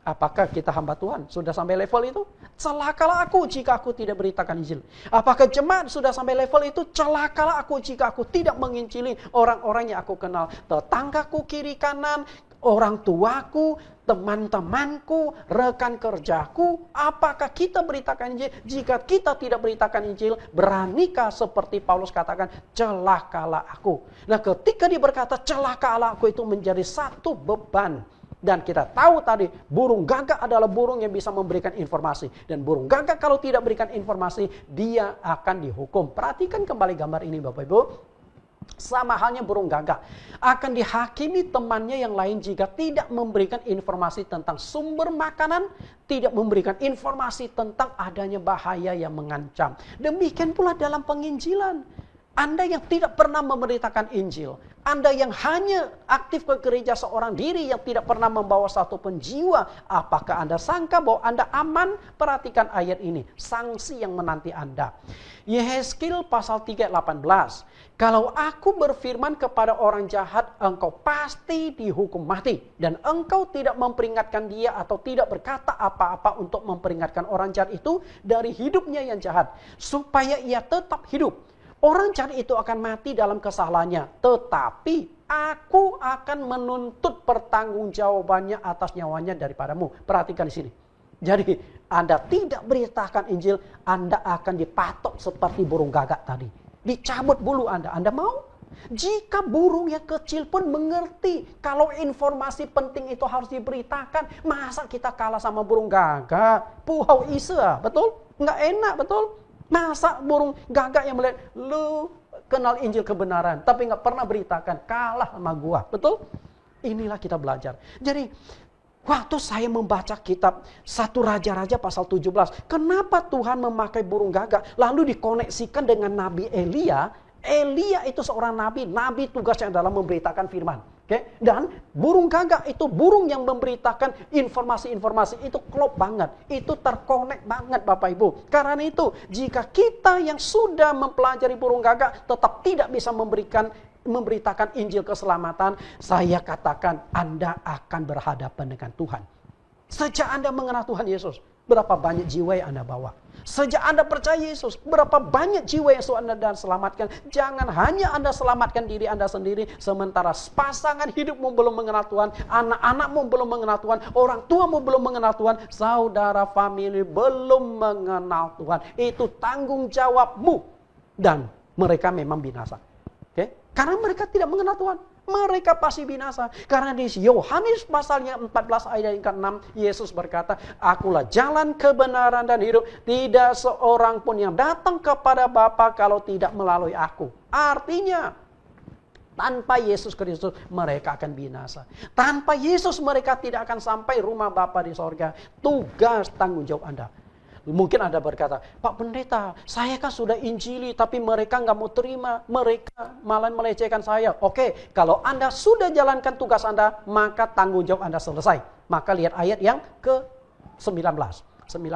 Apakah kita hamba Tuhan sudah sampai level itu? Celakalah aku jika aku tidak beritakan Injil. Apakah jemaat sudah sampai level itu? Celakalah aku jika aku tidak menginjili orang-orang yang aku kenal. Tetanggaku kiri kanan, orang tuaku, teman-temanku, rekan kerjaku. Apakah kita beritakan Injil? Jika kita tidak beritakan Injil, beranikah seperti Paulus katakan, celakalah aku. Nah, ketika dia berkata celakalah aku, itu menjadi satu beban. Dan kita tahu tadi, burung gagak adalah burung yang bisa memberikan informasi. Dan burung gagak kalau tidak berikan informasi, dia akan dihukum. Perhatikan kembali gambar ini Bapak Ibu. Sama halnya burung gagak. Akan dihakimi temannya yang lain jika tidak memberikan informasi tentang sumber makanan, tidak memberikan informasi tentang adanya bahaya yang mengancam. Demikian pula dalam penginjilan. Anda yang tidak pernah memberitakan Injil, Anda yang hanya aktif ke gereja seorang diri yang tidak pernah membawa satu pun jiwa, apakah Anda sangka bahwa Anda aman? Perhatikan ayat ini, sanksi yang menanti Anda. Yehezkiel pasal 3:18. Kalau aku berfirman kepada orang jahat, engkau pasti dihukum mati. Dan engkau tidak memperingatkan dia atau tidak berkata apa-apa untuk memperingatkan orang jahat itu dari hidupnya yang jahat. Supaya ia tetap hidup. Orang jahat itu akan mati dalam kesalahannya. Tetapi aku akan menuntut pertanggungjawabannya atas nyawanya daripadamu. Perhatikan di sini. Jadi Anda tidak beritakan Injil, Anda akan dipatok seperti burung gagak tadi. Dicabut bulu Anda. Anda mau? Jika burung yang kecil pun mengerti kalau informasi penting itu harus diberitakan, masa kita kalah sama burung gagak? Puhau isa, betul? Nggak enak, betul? Masa burung gagak yang melihat, lu kenal Injil kebenaran, tapi nggak pernah beritakan, kalah sama gua, betul? Inilah kita belajar. Jadi, waktu saya membaca kitab 1 Raja-Raja pasal 17, kenapa Tuhan memakai burung gagak, lalu dikoneksikan dengan Nabi Elia? Elia itu seorang nabi tugasnya adalah memberitakan firman. Oke, dan burung gagak itu burung yang memberitakan informasi-informasi itu klop banget, itu terkonek banget Bapak Ibu. Karena itu, jika kita yang sudah mempelajari burung gagak tetap tidak bisa memberitakan Injil keselamatan, saya katakan Anda akan berhadapan dengan Tuhan. Sejak Anda mengenal Tuhan Yesus, berapa banyak jiwa yang Anda bawa? Sejak Anda percaya Yesus, berapa banyak jiwa yang sudah Anda selamatkan? Jangan hanya Anda selamatkan diri Anda sendiri, sementara pasangan hidupmu belum mengenal Tuhan, anak-anakmu belum mengenal Tuhan, orang tuamu belum mengenal Tuhan, saudara famili belum mengenal Tuhan. Itu tanggung jawabmu. Dan mereka memang binasa. Oke? Karena mereka tidak mengenal Tuhan. Mereka pasti binasa. Karena di Yohanes pasalnya 14 ayat yang ke-6, Yesus berkata, Akulah jalan, kebenaran, dan hidup. Tidak seorang pun yang datang kepada Bapa kalau tidak melalui aku. Artinya, tanpa Yesus Kristus mereka akan binasa. Tanpa Yesus mereka tidak akan sampai rumah Bapa di sorga. Tugas tanggung jawab Anda. Mungkin Anda berkata, Pak Pendeta, saya kan sudah injili, tapi mereka nggak mau terima. Mereka malah melecehkan saya. Oke, kalau Anda sudah jalankan tugas Anda, maka tanggung jawab Anda selesai. Maka lihat ayat yang ke-19. 19.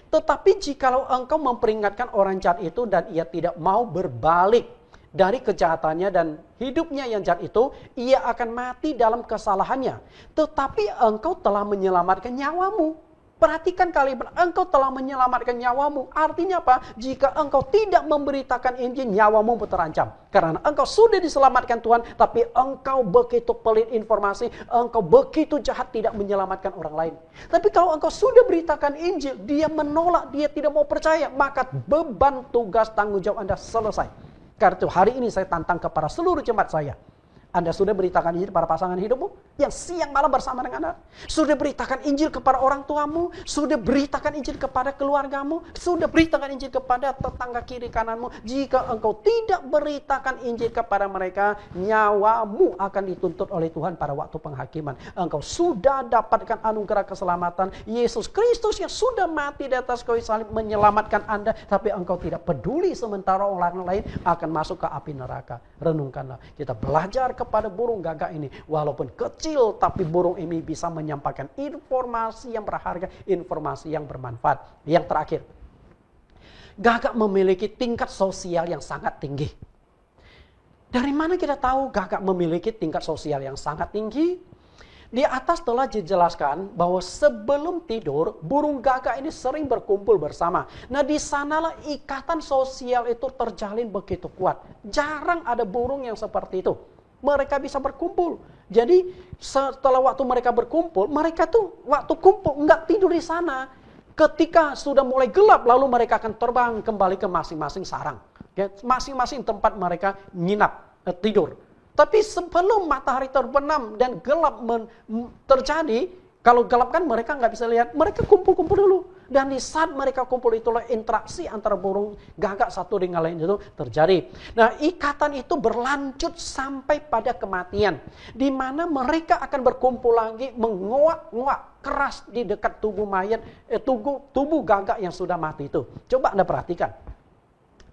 Tetapi jikalau engkau memperingatkan orang jahat itu dan ia tidak mau berbalik dari kejahatannya dan hidupnya yang jahat itu, ia akan mati dalam kesalahannya. Tetapi engkau telah menyelamatkan nyawamu. Perhatikan kalimat, engkau telah menyelamatkan nyawamu. Artinya apa? Jika engkau tidak memberitakan Injil, nyawamu terancam. Karena engkau sudah diselamatkan Tuhan, tapi engkau begitu pelit informasi, engkau begitu jahat tidak menyelamatkan orang lain. Tapi kalau engkau sudah beritakan Injil, dia menolak, dia tidak mau percaya, maka beban tugas tanggung jawab Anda selesai. Karena itu hari ini saya tantang kepada seluruh jemaat saya. Anda sudah beritakan Injil kepada pasangan hidupmu yang siang malam bersama dengan Anda. Sudah beritakan Injil kepada orang tuamu. Sudah beritakan Injil kepada keluargamu. Sudah beritakan Injil kepada tetangga kiri kananmu. Jika engkau tidak beritakan Injil kepada mereka, nyawamu akan dituntut oleh Tuhan pada waktu penghakiman. Engkau sudah dapatkan anugerah keselamatan. Yesus Kristus yang sudah mati di atas kayu salib menyelamatkan Anda. Tapi engkau tidak peduli sementara orang lain akan masuk ke api neraka. Renungkanlah. Kita belajar kepada burung gagak ini. Walaupun kecil, tapi burung ini bisa menyampaikan informasi yang berharga, informasi yang bermanfaat. Yang terakhir, gagak memiliki tingkat sosial yang sangat tinggi. Dari mana kita tahu gagak memiliki tingkat sosial yang sangat tinggi? Di atas telah dijelaskan bahwa sebelum tidur, burung gagak ini sering berkumpul bersama. Nah, di sanalah ikatan sosial itu terjalin begitu kuat. Jarang ada burung yang seperti itu. Mereka bisa berkumpul. Jadi setelah waktu mereka berkumpul, mereka tuh waktu kumpul nggak tidur di sana. Ketika sudah mulai gelap, lalu mereka akan terbang kembali ke masing-masing sarang. Masing-masing tempat mereka nginap, tidur. Tapi sebelum matahari terbenam dan gelap terjadi, kalau gelap kan mereka nggak bisa lihat, mereka kumpul-kumpul dulu. Dan di saat mereka kumpul itulah interaksi antara burung gagak satu dengan lain itu terjadi. Nah, ikatan itu berlanjut sampai pada kematian. Di mana mereka akan berkumpul lagi menguak-nguak keras di dekat tubuh mayat, tubuh gagak yang sudah mati itu. Coba Anda perhatikan.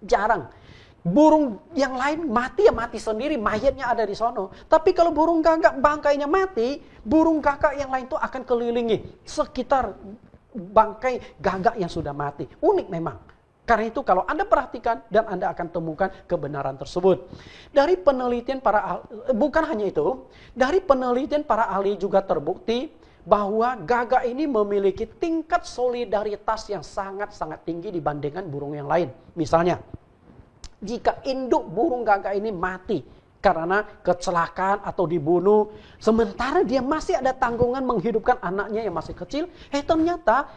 Jarang. Burung yang lain mati ya mati sendiri, mayatnya ada di sono. Tapi kalau burung gagak bangkainya mati, burung gagak yang lain itu akan kelilingi sekitar bangkai gagak yang sudah mati. Unik memang. Karena itu kalau Anda perhatikan dan Anda akan temukan kebenaran tersebut. Dari penelitian para ahli, bukan hanya itu, dari penelitian para ahli juga terbukti bahwa gagak ini memiliki tingkat solidaritas yang sangat-sangat tinggi dibandingkan burung yang lain. Misalnya, jika induk burung gagak ini mati karena kecelakaan atau dibunuh, sementara dia masih ada tanggungan menghidupkan anaknya yang masih kecil, ternyata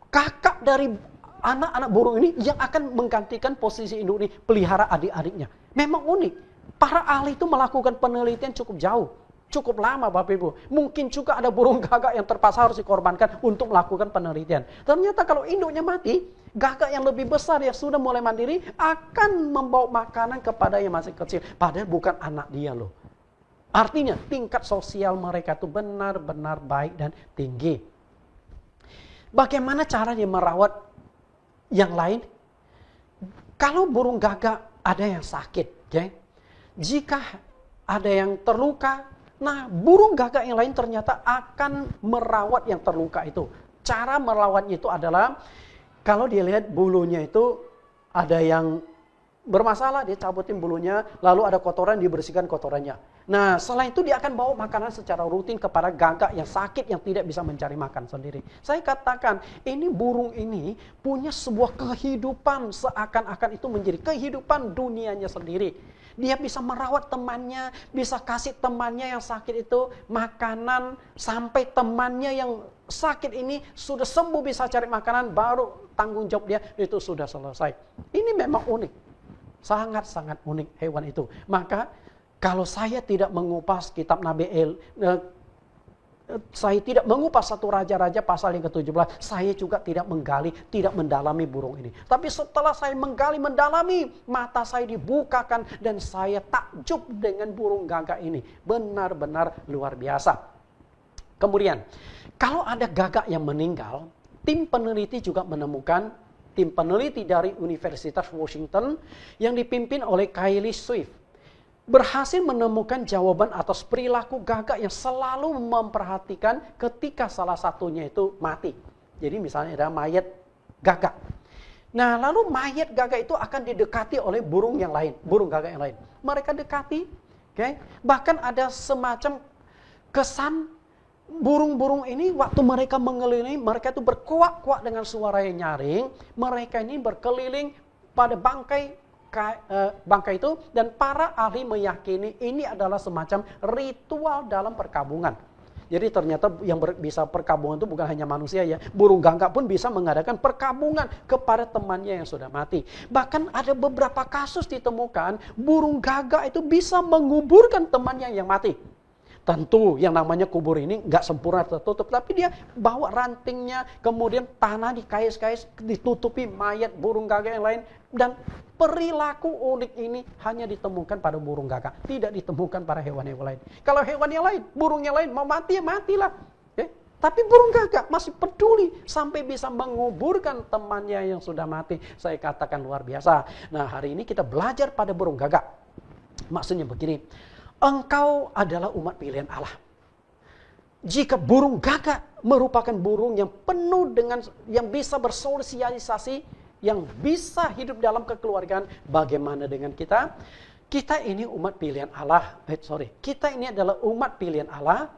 kakak dari anak-anak burung ini yang akan menggantikan posisi induk ini, pelihara adik-adiknya. Memang unik. Para ahli itu melakukan penelitian cukup jauh. Cukup lama Bapak Ibu. Mungkin juga ada burung gagak yang terpaksa harus dikorbankan untuk melakukan penelitian. Ternyata kalau induknya mati, gagak yang lebih besar yang sudah mulai mandiri akan membawa makanan kepada yang masih kecil. Padahal bukan anak dia loh. Artinya tingkat sosial mereka itu benar-benar baik dan tinggi. Bagaimana caranya merawat yang lain? Kalau burung gagak ada yang sakit, jika ada yang terluka. Nah, burung gagak yang lain ternyata akan merawat yang terluka itu. Cara merawatnya itu adalah, kalau dia lihat bulunya itu ada yang bermasalah, dia cabutin bulunya, lalu ada kotoran, dibersihkan kotorannya. Nah, setelah itu dia akan bawa makanan secara rutin kepada gagak yang sakit, yang tidak bisa mencari makan sendiri. Saya katakan, ini burung ini punya sebuah kehidupan, seakan-akan itu menjadi kehidupan dunianya sendiri. Dia bisa merawat temannya, bisa kasih temannya yang sakit itu makanan, sampai temannya yang sakit ini sudah sembuh, bisa cari makanan, baru tanggung jawab dia itu sudah selesai. Ini memang unik. Sangat-sangat unik hewan itu. Maka kalau saya tidak mengupas kitab Nabi saya tidak mengupas 1 Raja-Raja pasal yang ke-17, saya juga tidak menggali, tidak mendalami burung ini. Tapi setelah saya menggali, mendalami, mata saya dibukakan dan saya takjub dengan burung gagak ini. Benar-benar luar biasa. Kemudian, kalau ada gagak yang meninggal, tim peneliti juga menemukan, tim peneliti dari Universitas Washington yang dipimpin oleh Kylie Swift berhasil menemukan jawaban atas perilaku gagak yang selalu memperhatikan ketika salah satunya itu mati. Jadi misalnya ada mayat gagak. Nah, lalu mayat gagak itu akan didekati oleh burung yang lain, burung gagak yang lain. Mereka dekati, bahkan ada semacam kesan burung-burung ini waktu mereka mengelilingi, mereka itu berkuak-kuak dengan suara yang nyaring. Mereka ini berkeliling pada bangkai itu, dan para ahli meyakini ini adalah semacam ritual dalam perkabungan. Jadi ternyata yang bisa perkabungan itu bukan hanya manusia ya, burung gagak pun bisa mengadakan perkabungan kepada temannya yang sudah mati. Bahkan ada beberapa kasus ditemukan burung gagak itu bisa menguburkan temannya yang mati. Tentu yang namanya kubur ini nggak sempurna tertutup, tapi dia bawa rantingnya, kemudian tanah dikais-kais, ditutupi mayat burung gagak yang lain. Dan perilaku unik ini hanya ditemukan pada burung gagak, tidak ditemukan pada hewan-hewan lain. Kalau hewan yang lain, burung yang lain mau mati ya matilah. Tapi burung gagak masih peduli sampai bisa menguburkan temannya yang sudah mati. Saya katakan luar biasa. Nah, hari ini kita belajar pada burung gagak. Maksudnya begini, engkau adalah umat pilihan Allah. Jika burung gagak merupakan burung yang penuh dengan, yang bisa bersosialisasi, yang bisa hidup dalam kekeluargaan, bagaimana dengan kita? Kita ini umat pilihan Allah. Kita ini adalah umat pilihan Allah.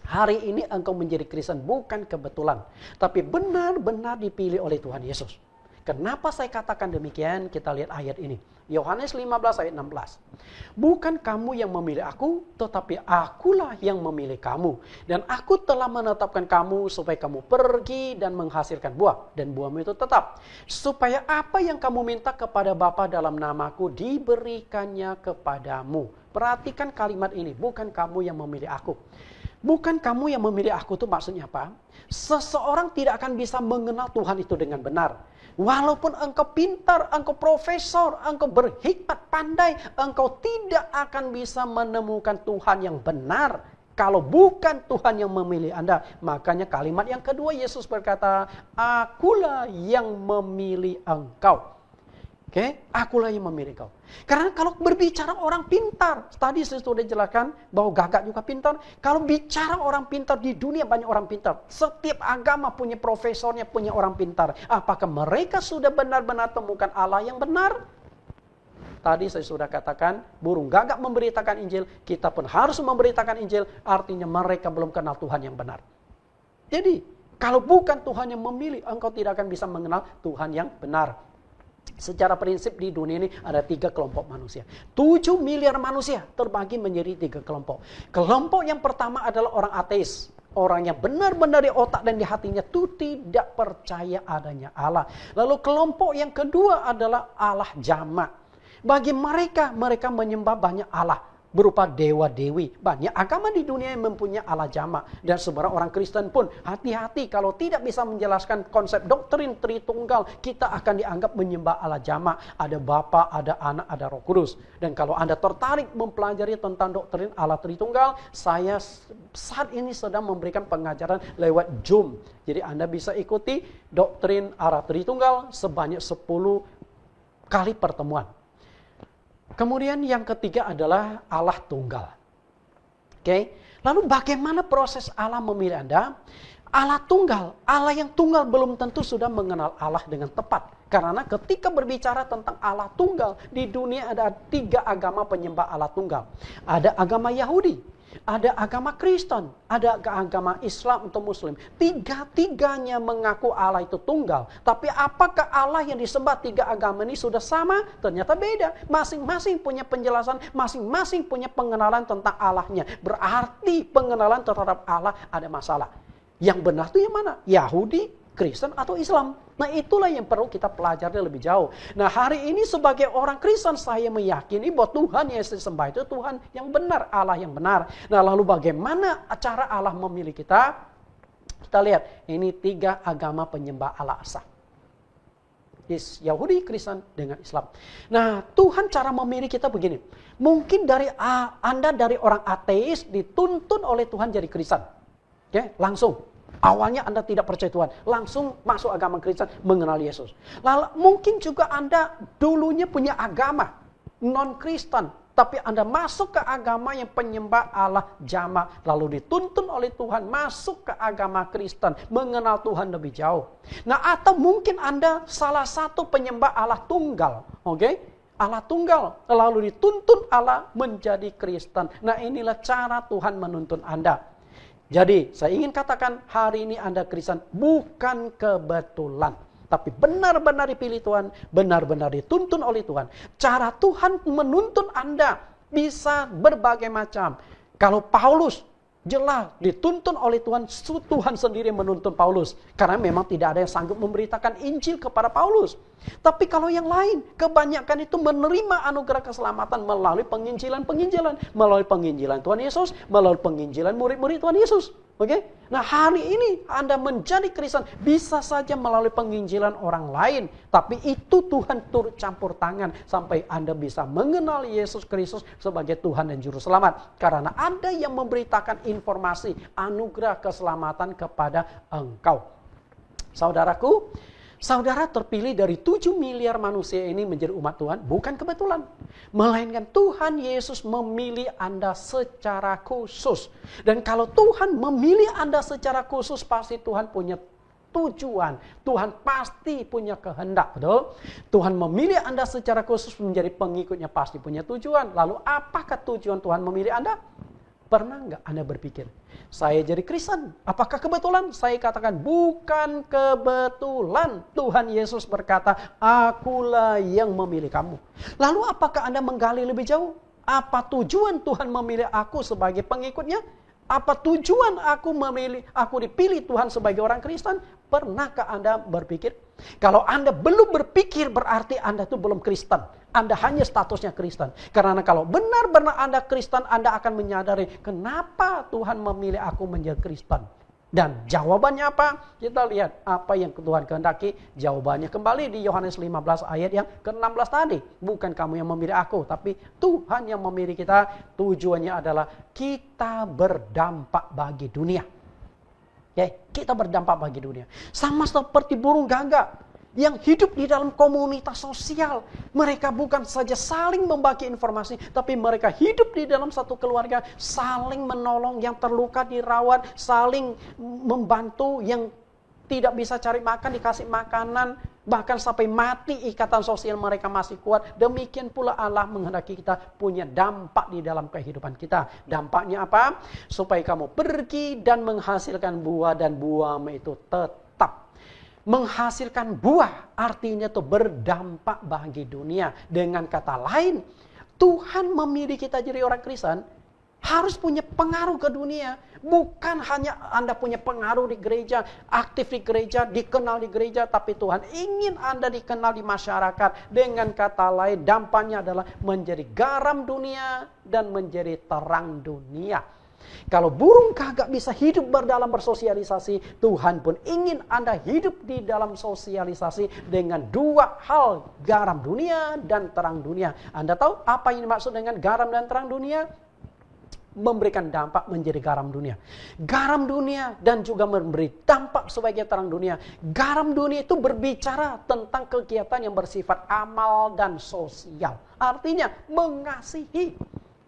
Hari ini engkau menjadi Kristen bukan kebetulan, tapi benar-benar dipilih oleh Tuhan Yesus. Kenapa saya katakan demikian? Kita lihat ayat ini. Yohanes 15 ayat 16. Bukan kamu yang memilih aku, tetapi akulah yang memilih kamu. Dan aku telah menetapkan kamu supaya kamu pergi dan menghasilkan buah. Dan buahmu itu tetap. Supaya apa yang kamu minta kepada Bapa dalam namaku diberikannya kepadamu. Perhatikan kalimat ini. Bukan kamu yang memilih aku. Bukan kamu yang memilih aku itu maksudnya apa? Seseorang tidak akan bisa mengenal Tuhan itu dengan benar. Walaupun engkau pintar, engkau profesor, engkau berhikmat, pandai, engkau tidak akan bisa menemukan Tuhan yang benar kalau bukan Tuhan yang memilih Anda. Makanya kalimat yang kedua Yesus berkata, akulah yang memilih engkau. Akulah yang memilih engkau. Karena kalau berbicara orang pintar, tadi saya sudah jelaskan bahwa gagak juga pintar. Kalau bicara orang pintar, di dunia banyak orang pintar. Setiap agama punya profesornya, punya orang pintar. Apakah mereka sudah benar-benar temukan Allah yang benar? Tadi saya sudah katakan, burung gagak memberitakan Injil, kita pun harus memberitakan Injil, artinya mereka belum kenal Tuhan yang benar. Jadi, kalau bukan Tuhan yang memilih, engkau tidak akan bisa mengenal Tuhan yang benar. Secara prinsip di dunia ini ada 3 kelompok manusia. 7 miliar manusia terbagi menjadi 3 kelompok. Kelompok yang pertama adalah orang ateis. Orang yang benar-benar di otak dan di hatinya itu tidak percaya adanya Allah. Lalu kelompok yang kedua adalah Allah jamak. Bagi mereka menyembah banyak Allah. Berupa dewa-dewi. Banyak agama di dunia yang mempunyai Allah jamak. Dan sebenarnya orang Kristen pun hati-hati kalau tidak bisa menjelaskan konsep doktrin Tritunggal, kita akan dianggap menyembah Allah jamak. Ada Bapa, ada Anak, ada Roh Kudus. Dan kalau Anda tertarik mempelajari tentang doktrin Allah Tritunggal, saya saat ini sedang memberikan pengajaran lewat Zoom. Jadi Anda bisa ikuti doktrin Allah Tritunggal sebanyak 10 kali pertemuan. Kemudian yang ketiga adalah Allah tunggal. Oke. Lalu bagaimana proses Allah memilih Anda? Allah tunggal, Allah yang tunggal belum tentu sudah mengenal Allah dengan tepat. Karena ketika berbicara tentang Allah tunggal, di dunia ada 3 agama penyembah Allah tunggal. Ada agama Yahudi, ada agama Kristen, ada agama Islam atau Muslim. 3-tiganya mengaku Allah itu tunggal. Tapi apakah Allah yang disembah 3 agama ini sudah sama? Ternyata beda. Masing-masing punya penjelasan, masing-masing punya pengenalan tentang Allahnya. Berarti pengenalan terhadap Allah ada masalah. Yang benar itu yang mana? Yahudi, Kristen, atau Islam? Nah itulah yang perlu kita pelajari lebih jauh. Nah hari ini sebagai orang Kristen saya meyakini bahwa Tuhan yang disembah itu Tuhan yang benar, Allah yang benar. Nah lalu bagaimana cara Allah memilih kita? Kita lihat, ini 3 agama penyembah Allah asa. Yahudi, Kristen, dengan Islam. Nah Tuhan cara memilih kita begini. Mungkin Anda dari orang ateis dituntun oleh Tuhan jadi Kristen. Oke, langsung. Awalnya Anda tidak percaya Tuhan, langsung masuk agama Kristen, mengenal Yesus. Lalu mungkin juga Anda dulunya punya agama non-Kristen, tapi Anda masuk ke agama yang penyembah Allah jamak, lalu dituntun oleh Tuhan masuk ke agama Kristen, mengenal Tuhan lebih jauh. Nah, atau mungkin Anda salah satu penyembah Allah tunggal, oke? Allah tunggal, lalu dituntun Allah menjadi Kristen. Nah, inilah cara Tuhan menuntun Anda. Jadi, saya ingin katakan hari ini Anda Kristen bukan kebetulan. Tapi benar-benar dipilih Tuhan, benar-benar dituntun oleh Tuhan. Cara Tuhan menuntun Anda bisa berbagai macam. Kalau Paulus, jelas dituntun oleh Tuhan, Tuhan sendiri menuntun Paulus. Karena memang tidak ada yang sanggup memberitakan Injil kepada Paulus. Tapi kalau yang lain, kebanyakan itu menerima anugerah keselamatan melalui penginjilan-penginjilan. Melalui penginjilan Tuhan Yesus, melalui penginjilan murid-murid Tuhan Yesus. Oke? Nah hari ini Anda menjadi Kristen bisa saja melalui penginjilan orang lain. Tapi itu Tuhan turut campur tangan sampai Anda bisa mengenal Yesus Kristus sebagai Tuhan dan Juru Selamat. Karena ada yang memberitakan informasi anugerah keselamatan kepada engkau. Saudaraku, saudara terpilih dari 7 miliar manusia ini menjadi umat Tuhan bukan kebetulan. Melainkan Tuhan Yesus memilih Anda secara khusus. Dan kalau Tuhan memilih Anda secara khusus pasti Tuhan punya tujuan. Tuhan pasti punya kehendak. Betul? Tuhan memilih Anda secara khusus menjadi pengikutnya pasti punya tujuan. Lalu apakah tujuan Tuhan memilih Anda? Pernah nggak Anda berpikir, saya jadi Kristen, apakah kebetulan? Saya katakan bukan kebetulan. Tuhan Yesus berkata, akulah yang memilih kamu. Lalu apakah Anda menggali lebih jauh? Apa tujuan Tuhan memilih aku sebagai pengikutnya? Apa tujuan aku dipilih Tuhan sebagai orang Kristen? Pernahkah Anda berpikir? Kalau Anda belum berpikir berarti Anda itu belum Kristen. Anda hanya statusnya Kristen. Karena kalau benar-benar Anda Kristen, Anda akan menyadari kenapa Tuhan memilih aku menjadi Kristen. Dan jawabannya apa? Kita lihat apa yang Tuhan kehendaki. Jawabannya kembali di Yohanes 15 ayat yang ke-16 tadi. Bukan kamu yang memilih aku, tapi Tuhan yang memilih kita. Tujuannya adalah kita berdampak bagi dunia. Oke, kita berdampak bagi dunia. Sama seperti burung gagak yang hidup di dalam komunitas sosial. Mereka bukan saja saling membagi informasi, tapi mereka hidup di dalam satu keluarga, saling menolong yang terluka dirawat, saling membantu yang tidak bisa cari makan, dikasih makanan, bahkan sampai mati ikatan sosial mereka masih kuat. Demikian pula Allah menghendaki kita punya dampak di dalam kehidupan kita. Dampaknya apa? Supaya kamu pergi dan menghasilkan buah, dan buahmu itu tetap menghasilkan buah, artinya itu berdampak bagi dunia. Dengan kata lain, Tuhan memilih kita jadi orang Kristen harus punya pengaruh ke dunia. Bukan hanya Anda punya pengaruh di gereja, aktif di gereja, dikenal di gereja, tapi Tuhan ingin Anda dikenal di masyarakat. Dengan kata lain, dampaknya adalah menjadi garam dunia dan menjadi terang dunia. Kalau burung gagak bisa hidup dalam bersosialisasi, Tuhan pun ingin Anda hidup di dalam sosialisasi dengan 2 hal, garam dunia dan terang dunia. Anda tahu apa yang dimaksud dengan garam dan terang dunia? memberikan dampak menjadi garam dunia. Garam dunia dan juga memberi dampak sebagai terang dunia. Garam dunia itu berbicara tentang kegiatan yang bersifat amal dan sosial. Artinya mengasihi.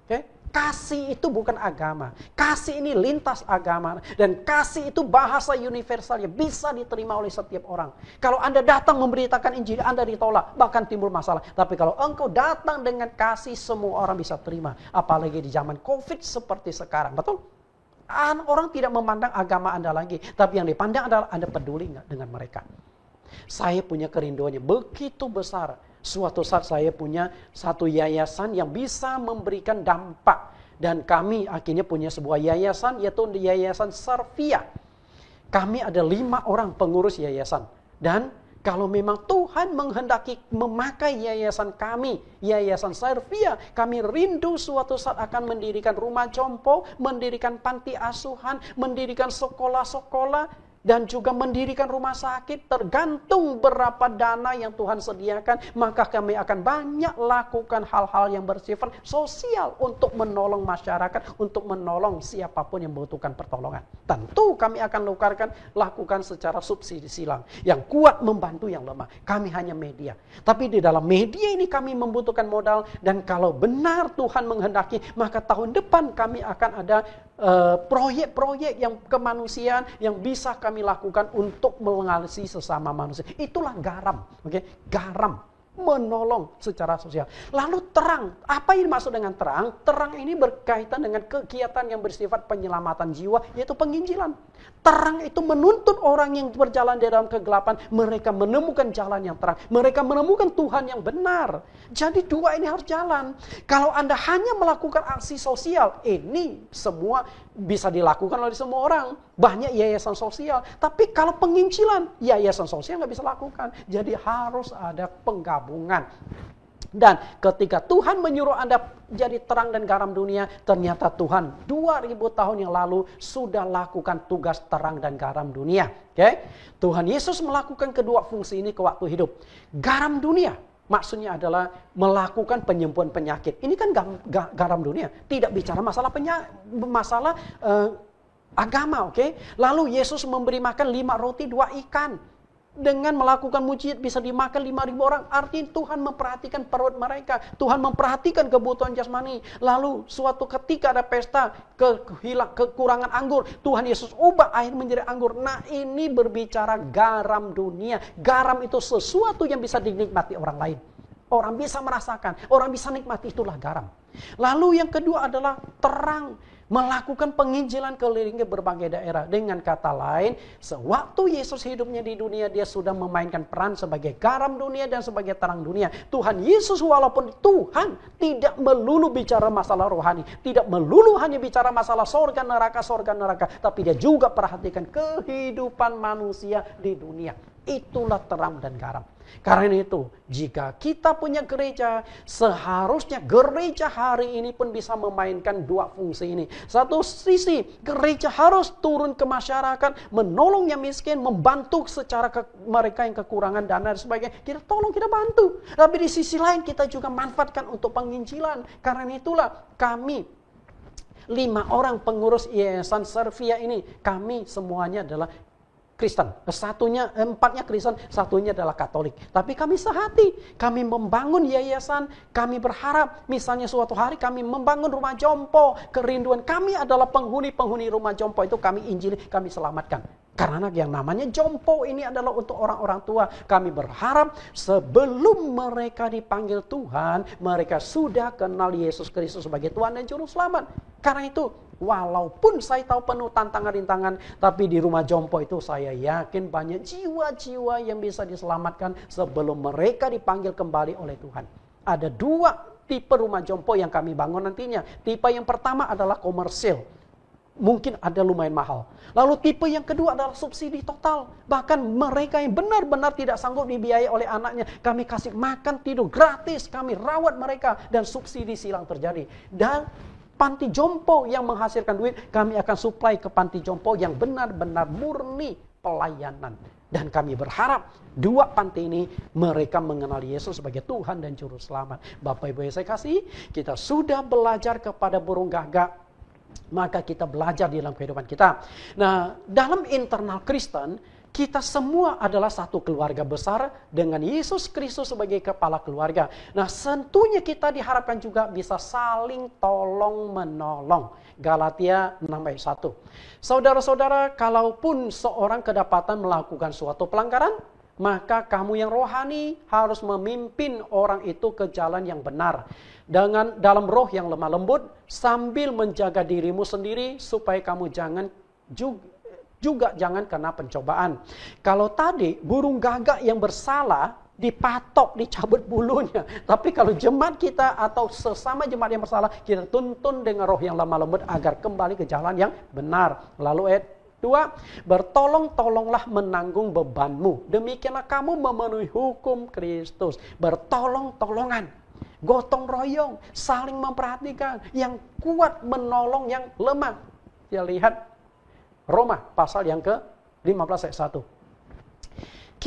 Okay? Kasih itu bukan agama. Kasih ini lintas agama. Dan kasih itu bahasa universal yang bisa diterima oleh setiap orang. Kalau Anda datang memberitakan Injil, Anda ditolak, bahkan timbul masalah. Tapi kalau engkau datang dengan kasih, semua orang bisa terima. Apalagi di zaman COVID seperti sekarang. Betul? Orang tidak memandang agama Anda lagi. Tapi yang dipandang adalah Anda peduli nggak dengan mereka. Saya punya kerinduannya begitu besar. Suatu saat saya punya satu yayasan yang bisa memberikan dampak. Dan kami akhirnya punya sebuah yayasan, yaitu Yayasan Servia. Kami ada 5 orang pengurus yayasan. Dan kalau memang Tuhan menghendaki memakai yayasan kami, Yayasan Servia, kami rindu suatu saat akan mendirikan rumah jompo, mendirikan panti asuhan, mendirikan sekolah-sekolah, dan juga mendirikan rumah sakit. Tergantung berapa dana yang Tuhan sediakan, maka kami akan banyak lakukan hal-hal yang bersifat sosial untuk menolong masyarakat, untuk menolong siapapun yang membutuhkan pertolongan. Tentu kami akan lakukan secara subsidi silang. Yang kuat membantu yang lemah. Kami hanya media. Tapi di dalam media ini kami membutuhkan modal, dan kalau benar Tuhan menghendaki, maka tahun depan kami akan ada proyek-proyek yang kemanusiaan yang bisa kami lakukan untuk mengasihi sesama manusia. Itulah garam, oke? Garam menolong secara sosial. Lalu terang, apa yang dimaksud dengan terang? Terang ini berkaitan dengan kegiatan yang bersifat penyelamatan jiwa, yaitu penginjilan. Terang itu menuntut orang yang berjalan di dalam kegelapan, mereka menemukan jalan yang terang. Mereka menemukan Tuhan yang benar. Jadi dua ini harus jalan. Kalau Anda hanya melakukan aksi sosial, ini semua bisa dilakukan oleh semua orang. Banyak yayasan sosial. Tapi kalau penginjilan, yayasan sosial nggak bisa lakukan. Jadi harus ada penggabungan. Dan ketika Tuhan menyuruh Anda jadi terang dan garam dunia, ternyata Tuhan 2000 tahun yang lalu sudah lakukan tugas terang dan garam dunia. Okay? Tuhan Yesus melakukan kedua fungsi ini ke waktu hidup. Garam dunia maksudnya adalah melakukan penyembuhan penyakit. Ini kan garam dunia. Tidak bicara masalah agama, oke? Lalu Yesus memberi makan 5 roti 2 ikan. Dengan melakukan mujizat bisa dimakan 5.000 orang. Artinya Tuhan memperhatikan perut mereka. Tuhan memperhatikan kebutuhan jasmani. Lalu suatu ketika ada pesta kekurangan anggur. Tuhan Yesus ubah air menjadi anggur. Nah, ini berbicara garam dunia. Garam itu sesuatu yang bisa dinikmati orang lain. Orang bisa merasakan. Orang bisa nikmati, itulah garam. Lalu yang kedua adalah terang. Melakukan penginjilan keliling ke berbagai daerah. Dengan kata lain, sewaktu Yesus hidupnya di dunia, dia sudah memainkan peran sebagai garam dunia dan sebagai terang dunia. Tuhan Yesus walaupun Tuhan tidak melulu bicara masalah rohani, tidak melulu hanya bicara masalah sorga neraka, tapi dia juga perhatikan kehidupan manusia di dunia. Itulah terang dan garam. Karena itu, jika kita punya gereja, seharusnya gereja hari ini pun bisa memainkan dua fungsi ini. Satu sisi, gereja harus turun ke masyarakat, menolong yang miskin, membantu secara mereka yang kekurangan dana dan sebagainya. Kita tolong, kita bantu. Tapi di sisi lain, kita juga manfaatkan untuk penginjilan. Karena itulah kami 5 orang pengurus Yayasan Servia ini, kami semuanya adalah Kristen. 4-nya Kristen, 1-nya adalah Katolik. Tapi kami sehati, kami membangun yayasan, kami berharap misalnya suatu hari kami membangun rumah jompo. Kerinduan kami adalah penghuni-penghuni rumah jompo itu kami injili, kami selamatkan. Karena yang namanya jompo ini adalah untuk orang-orang tua. Kami berharap sebelum mereka dipanggil Tuhan, mereka sudah kenal Yesus Kristus sebagai Tuhan dan Juru Selamat. Karena itu, walaupun saya tahu penuh tantangan-rintangan, tapi di rumah jompo itu saya yakin banyak jiwa-jiwa yang bisa diselamatkan sebelum mereka dipanggil kembali oleh Tuhan. Ada 2 tipe rumah jompo yang kami bangun nantinya. Tipe yang pertama adalah komersil. Mungkin ada lumayan mahal. Lalu tipe yang kedua adalah subsidi total. Bahkan mereka yang benar-benar tidak sanggup dibiayai oleh anaknya, kami kasih makan, tidur gratis, kami rawat mereka, dan subsidi silang terjadi. Dan panti jompo yang menghasilkan duit, kami akan supply ke panti jompo yang benar-benar murni pelayanan. Dan kami berharap 2 panti ini mereka mengenal Yesus sebagai Tuhan dan Juru Selamat. Bapak Ibu yang saya kasih, kita sudah belajar kepada burung gagak maka kita belajar di dalam kehidupan kita. Nah, dalam internal Kristen, kita semua adalah satu keluarga besar dengan Yesus Kristus sebagai kepala keluarga. Nah, tentunya kita diharapkan juga bisa saling tolong menolong. Galatia 6 ayat 1. Saudara-saudara, kalaupun seorang kedapatan melakukan suatu pelanggaran, maka kamu yang rohani harus memimpin orang itu ke jalan yang benar. Dengan dalam roh yang lemah lembut, sambil menjaga dirimu sendiri supaya kamu juga jangan kena pencobaan. Kalau tadi burung gagak yang bersalah dipatok, dicabut bulunya. Tapi kalau jemaat kita atau sesama jemaat yang bersalah, kita tuntun dengan roh yang lemah lembut agar kembali ke jalan yang benar. Lalu ayat 2, bertolong-tolonglah menanggung bebanmu. Demikianlah kamu memenuhi hukum Kristus. Bertolong-tolongan. Gotong royong, saling memperhatikan, yang kuat menolong yang lemah. Ya, lihat Roma pasal yang ke-15 ayat 1.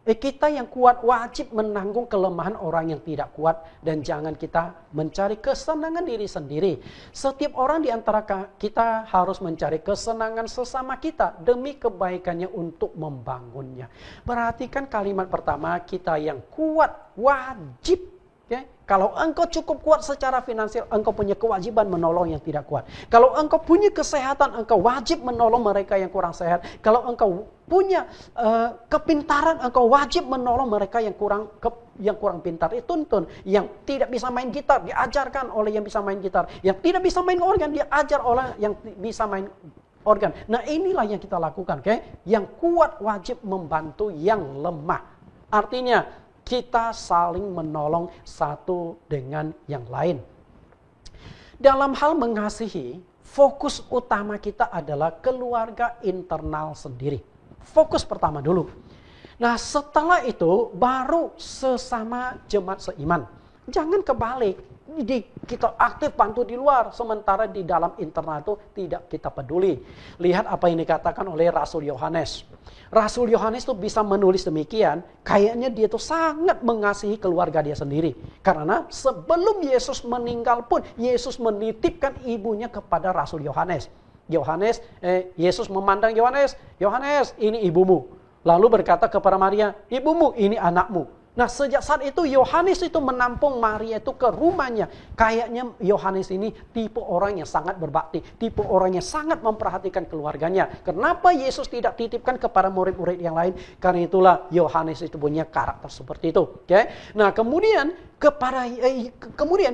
Kita yang kuat wajib menanggung kelemahan orang yang tidak kuat, dan jangan kita mencari kesenangan diri sendiri. Setiap orang di antara kita harus mencari kesenangan sesama kita demi kebaikannya untuk membangunnya. Perhatikan kalimat pertama, kita yang kuat wajib. Okay? Kalau engkau cukup kuat secara finansial, engkau punya kewajiban menolong yang tidak kuat. Kalau engkau punya kesehatan, engkau wajib menolong mereka yang kurang sehat. Kalau engkau punya kepintaran, engkau wajib menolong mereka yang kurang pintar. Dituntun. Yang tidak bisa main gitar, diajarkan oleh yang bisa main gitar. Yang tidak bisa main organ, diajar oleh yang bisa main organ. Nah, inilah yang kita lakukan. Okay? Yang kuat wajib membantu yang lemah. Artinya, kita saling menolong satu dengan yang lain. Dalam hal mengasihi, fokus utama kita adalah keluarga internal sendiri. Fokus pertama dulu. Nah, setelah itu baru sesama jemaat seiman. Jangan kebalik. Kita aktif bantu di luar, sementara di dalam internal itu tidak kita peduli. Lihat apa yang dikatakan oleh Rasul Yohanes. Rasul Yohanes itu bisa menulis demikian, kayaknya dia itu sangat mengasihi keluarga dia sendiri. Karena sebelum Yesus meninggal pun, Yesus menitipkan ibunya kepada Rasul Yohanes. Yesus memandang Yohanes, Yohanes ini ibumu. Lalu berkata kepada Maria, ibumu ini anakmu. Nah, sejak saat itu Yohanes itu menampung Maria itu ke rumahnya. Kayaknya Yohanes ini tipe orang yang sangat berbakti, tipe orang yang sangat memperhatikan keluarganya. Kenapa Yesus tidak titipkan kepada murid-murid yang lain? Karena itulah Yohanes itu punya karakter seperti itu. Okay? Nah, kemudian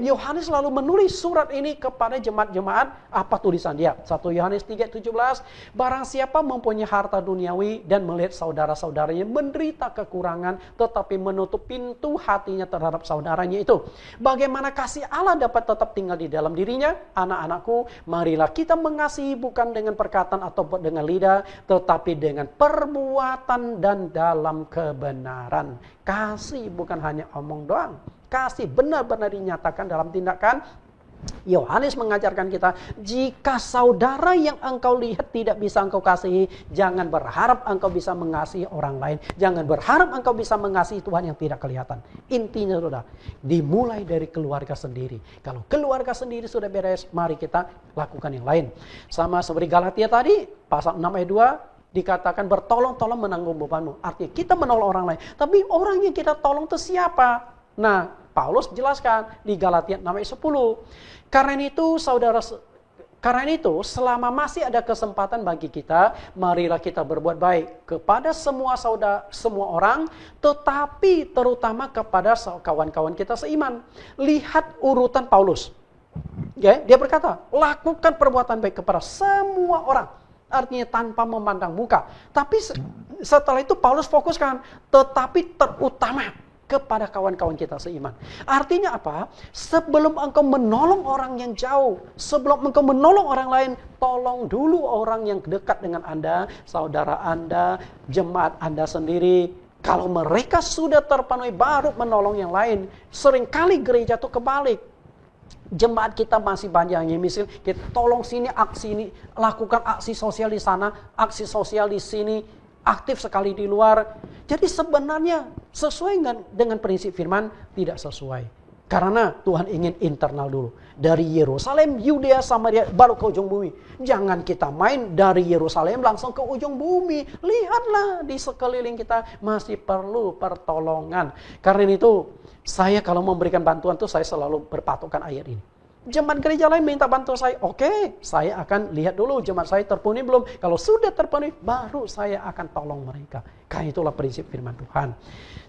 Yohanes lalu menulis surat ini kepada jemaat-jemaat. Apa tulisan dia? 1 Yohanes 3:17, barang siapa mempunyai harta duniawi dan melihat saudara-saudaranya menderita kekurangan, tetapi menutup pintu hatinya terhadap saudaranya itu, bagaimana kasih Allah dapat tetap tinggal di dalam dirinya? Anak-anakku, marilah kita mengasihi bukan dengan perkataan atau dengan lidah, tetapi dengan perbuatan dan dalam kebenaran. Kasih bukan hanya omong doang. Kasih benar-benar dinyatakan dalam tindakan. Yohanes mengajarkan kita, jika saudara yang engkau lihat tidak bisa engkau kasihi, jangan berharap engkau bisa mengasihi orang lain. Jangan berharap engkau bisa mengasihi Tuhan yang tidak kelihatan. Intinya sudah, dimulai dari keluarga sendiri. Kalau keluarga sendiri sudah beres, mari kita lakukan yang lain. Sama seperti Galatia tadi, pasal 6 ayat 2, dikatakan bertolong-tolong menanggung bebanmu. Artinya kita menolong orang lain. Tapi orang yang kita tolong itu siapa? Nah, Paulus jelaskan di Galatia 6 ayat 10. Karena itu, selama masih ada kesempatan bagi kita, marilah kita berbuat baik kepada semua orang, tetapi terutama kepada kawan-kawan kita seiman. Lihat urutan Paulus. Okay? Dia berkata, lakukan perbuatan baik kepada semua orang. Artinya tanpa memandang muka. Tapi setelah itu Paulus fokuskan, tetapi terutama kepada kawan-kawan kita seiman. Artinya apa? Sebelum engkau menolong orang yang jauh, sebelum engkau menolong orang lain, tolong dulu orang yang dekat dengan Anda, saudara Anda, jemaat Anda sendiri. Kalau mereka sudah terpenuhi, baru menolong yang lain. Seringkali gereja itu kebalik. Jemaat kita masih banyak yang miskin, kita tolong sini, aksi ini, lakukan aksi sosial di sana, aksi sosial di sini, aktif sekali di luar. Jadi sebenarnya sesuai dengan prinsip firman tidak sesuai. Karena Tuhan ingin internal dulu. Dari Yerusalem, Yudea, Samaria, baru ke ujung bumi. Jangan kita main dari Yerusalem langsung ke ujung bumi. Lihatlah di sekeliling kita masih perlu pertolongan. Karena itu, saya kalau memberikan bantuan tuh saya selalu berpatokan ayat ini. Jemaat gereja lain minta bantuan saya, oke, saya akan lihat dulu jemaat saya terpenuhi belum. Kalau sudah terpenuhi, baru saya akan tolong mereka. Karena itulah prinsip firman Tuhan.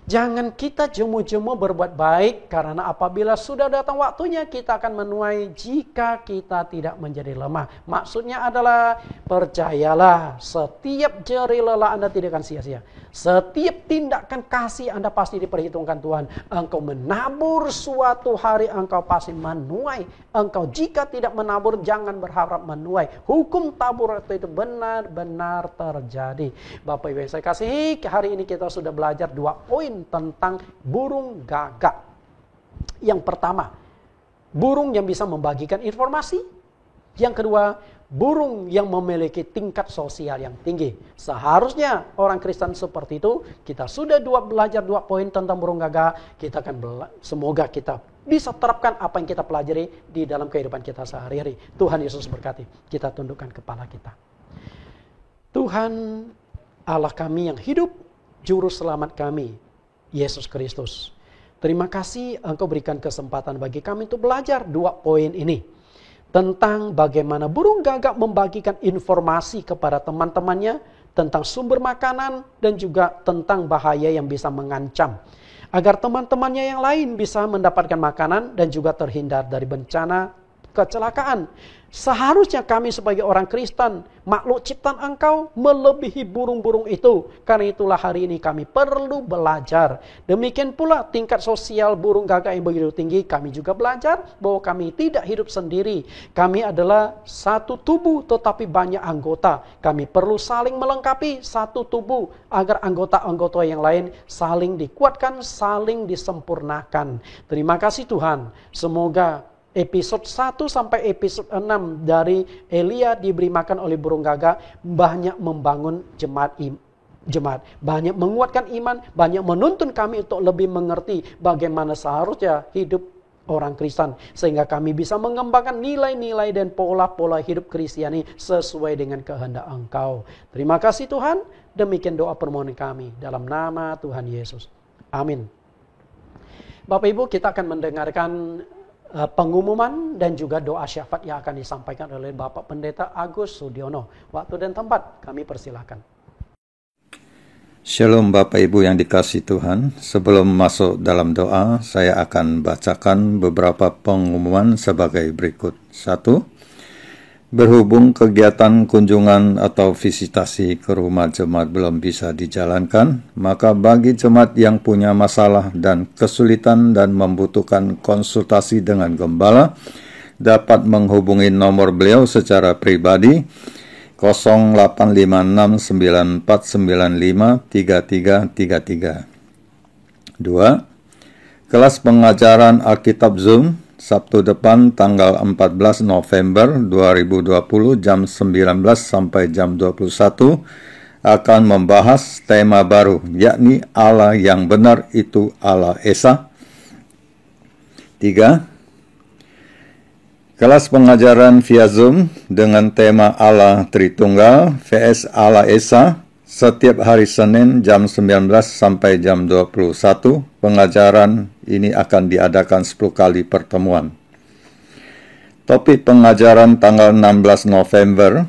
Jangan kita jemu-jemu berbuat baik, karena apabila sudah datang waktunya, kita akan menuai jika kita tidak menjadi lemah. Maksudnya adalah, percayalah, setiap jeri lelah Anda tidak akan sia-sia. Setiap tindakan kasih Anda pasti diperhitungkan Tuhan. Engkau menabur, suatu hari engkau pasti menuai. Engkau jika tidak menabur, jangan berharap menuai. Hukum tabur itu benar-benar terjadi. Bapak Ibu yang saya kasihi, hari ini kita sudah belajar 2 poin tentang burung gagak. Yang pertama, burung yang bisa membagikan informasi. Yang kedua, burung yang memiliki tingkat sosial yang tinggi. Seharusnya orang Kristen seperti itu. Kita sudah belajar 2 poin tentang burung gagak. Kita akan semoga kita bisa terapkan apa yang kita pelajari di dalam kehidupan kita sehari-hari. Tuhan Yesus berkati. Kita tundukkan kepala kita. Tuhan Allah kami yang hidup, Juru Selamat kami, Yesus Kristus. Terima kasih Engkau berikan kesempatan bagi kami untuk belajar 2 poin ini. Tentang bagaimana burung gagak membagikan informasi kepada teman-temannya tentang sumber makanan dan juga tentang bahaya yang bisa mengancam. Agar teman-temannya yang lain bisa mendapatkan makanan dan juga terhindar dari bencana kecelakaan. Seharusnya kami sebagai orang Kristen, makhluk ciptaan Engkau melebihi burung-burung itu. Karena itulah hari ini kami perlu belajar. Demikian pula tingkat sosial burung gagak yang begitu tinggi, kami juga belajar bahwa kami tidak hidup sendiri. Kami adalah satu tubuh tetapi banyak anggota. Kami perlu saling melengkapi satu tubuh agar anggota-anggota yang lain saling dikuatkan, saling disempurnakan. Terima kasih Tuhan. Semoga episode 1 sampai episode 6 dari Elia diberi makan oleh burung gagak banyak membangun jemaat, banyak menguatkan iman, banyak menuntun kami untuk lebih mengerti bagaimana seharusnya hidup orang Kristen, sehingga kami bisa mengembangkan nilai-nilai dan pola-pola hidup Kristiani sesuai dengan kehendak Engkau. Terima kasih Tuhan. Demikian doa permohonan kami dalam nama Tuhan Yesus. Amin. Bapak Ibu, kita akan mendengarkan pengumuman dan juga doa syafaat yang akan disampaikan oleh Bapak Pendeta Agus Sudiono. Waktu dan tempat kami persilahkan. Shalom Bapak Ibu yang dikasihi Tuhan. Sebelum masuk dalam doa, saya akan bacakan beberapa pengumuman sebagai berikut. 1. Berhubung kegiatan kunjungan atau visitasi ke rumah jemaat belum bisa dijalankan, maka bagi jemaat yang punya masalah dan kesulitan dan membutuhkan konsultasi dengan gembala, dapat menghubungi nomor beliau secara pribadi 085649453333. 2. Kelas pengajaran Alkitab Zoom Sabtu depan tanggal 14 November 2020 jam 19 sampai jam 21 akan membahas tema baru, yakni Allah yang benar itu Allah Esa. 3. Kelas pengajaran via Zoom dengan tema Allah Tritunggal vs Allah Esa setiap hari Senin jam 19 sampai jam 21. Pengajaran ini akan diadakan 10 kali pertemuan. Topik pengajaran tanggal 16 November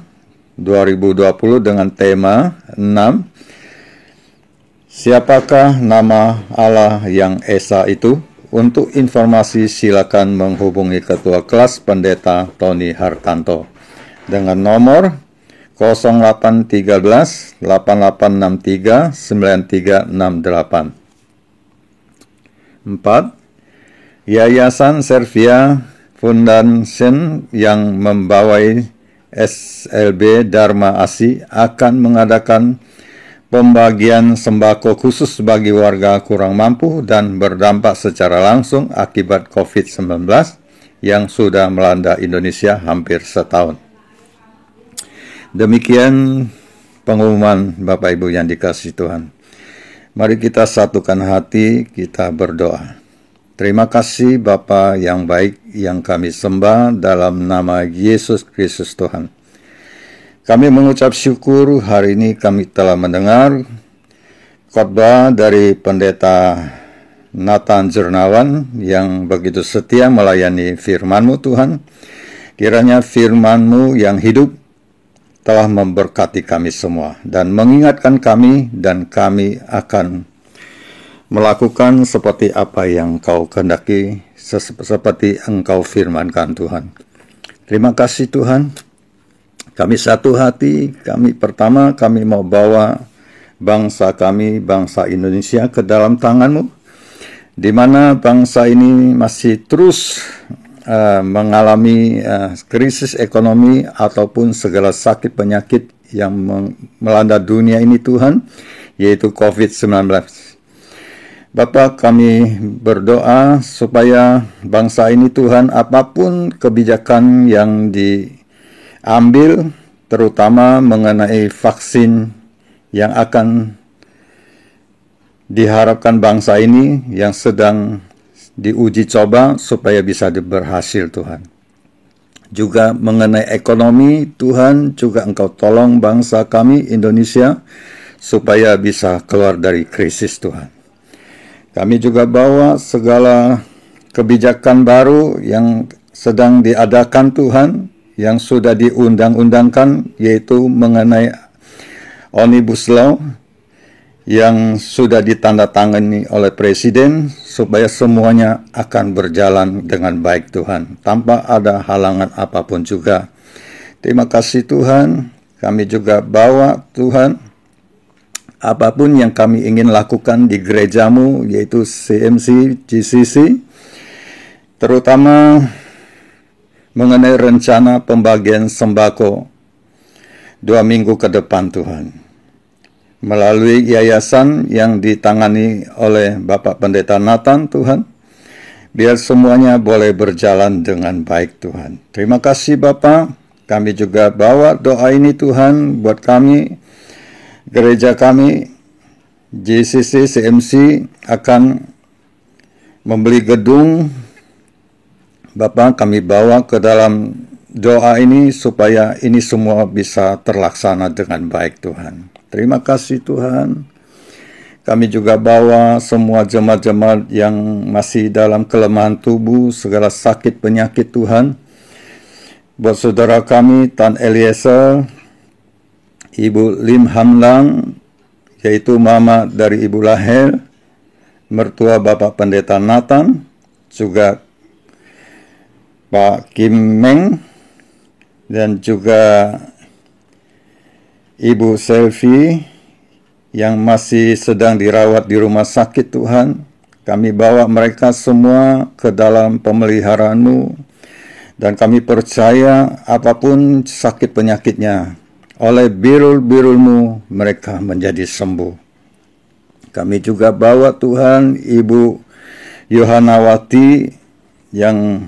2020 dengan tema 6. Siapakah nama Allah yang Esa itu? Untuk informasi silakan menghubungi Ketua Kelas Pendeta Tony Hartanto dengan nomor 0813 8863 9368. 4. Yayasan Servia Foundation yang membawai SLB Dharma Asi akan mengadakan pembagian sembako khusus bagi warga kurang mampu dan berdampak secara langsung akibat COVID-19 yang sudah melanda Indonesia hampir setahun. Demikian pengumuman Bapak Ibu yang dikasihi Tuhan. Mari kita satukan hati, kita berdoa. Terima kasih Bapa yang baik yang kami sembah dalam nama Yesus Kristus Tuhan. Kami mengucap syukur hari ini kami telah mendengar khotbah dari Pendeta Nathan Jurnawan yang begitu setia melayani firman-Mu Tuhan. Kiranya firman-Mu yang hidup telah memberkati kami semua dan mengingatkan kami, dan kami akan melakukan seperti apa yang Kau kehendaki, seperti Engkau firmankan Tuhan. Terima kasih Tuhan. Kami satu hati, kami mau bawa bangsa kami, bangsa Indonesia ke dalam tangan-Mu, di mana bangsa ini masih terus mengalami krisis ekonomi ataupun segala sakit penyakit yang melanda dunia ini Tuhan, yaitu COVID-19. Bapa, kami berdoa supaya bangsa ini Tuhan, apapun kebijakan yang diambil, terutama mengenai vaksin yang akan diharapkan bangsa ini yang sedang diuji coba supaya bisa berhasil Tuhan. Juga mengenai ekonomi Tuhan, juga Engkau tolong bangsa kami Indonesia supaya bisa keluar dari krisis Tuhan. Kami juga bawa segala kebijakan baru yang sedang diadakan Tuhan, yang sudah diundang-undangkan, yaitu mengenai Omnibus Law, yang sudah ditandatangani oleh Presiden, supaya semuanya akan berjalan dengan baik Tuhan, tanpa ada halangan apapun juga. Terima kasih Tuhan. Kami juga bawa Tuhan, apapun yang kami ingin lakukan di gereja-Mu, yaitu CMC, GCC, terutama mengenai rencana pembagian sembako 2 minggu ke depan Tuhan, melalui yayasan yang ditangani oleh Bapak Pendeta Nathan Tuhan, biar semuanya boleh berjalan dengan baik Tuhan. Terima kasih Bapak. Kami juga bawa doa ini Tuhan buat kami, gereja kami, GCC, CMC akan membeli gedung. Bapak, kami bawa ke dalam doa ini supaya ini semua bisa terlaksana dengan baik Tuhan. Terima kasih Tuhan. Kami juga bawa semua jemaat-jemaat yang masih dalam kelemahan tubuh, segala sakit penyakit Tuhan. Buat saudara kami, Tan Eliezer, Ibu Lim Hamlang, yaitu mama dari Ibu Lahel, mertua Bapak Pendeta Nathan, juga Pak Kim Meng, dan juga Ibu Selvi yang masih sedang dirawat di rumah sakit Tuhan. Kami bawa mereka semua ke dalam pemeliharaan-Mu, dan kami percaya apapun sakit penyakitnya, oleh birul-birul-Mu mereka menjadi sembuh. Kami juga bawa Tuhan Ibu Yohanawati yang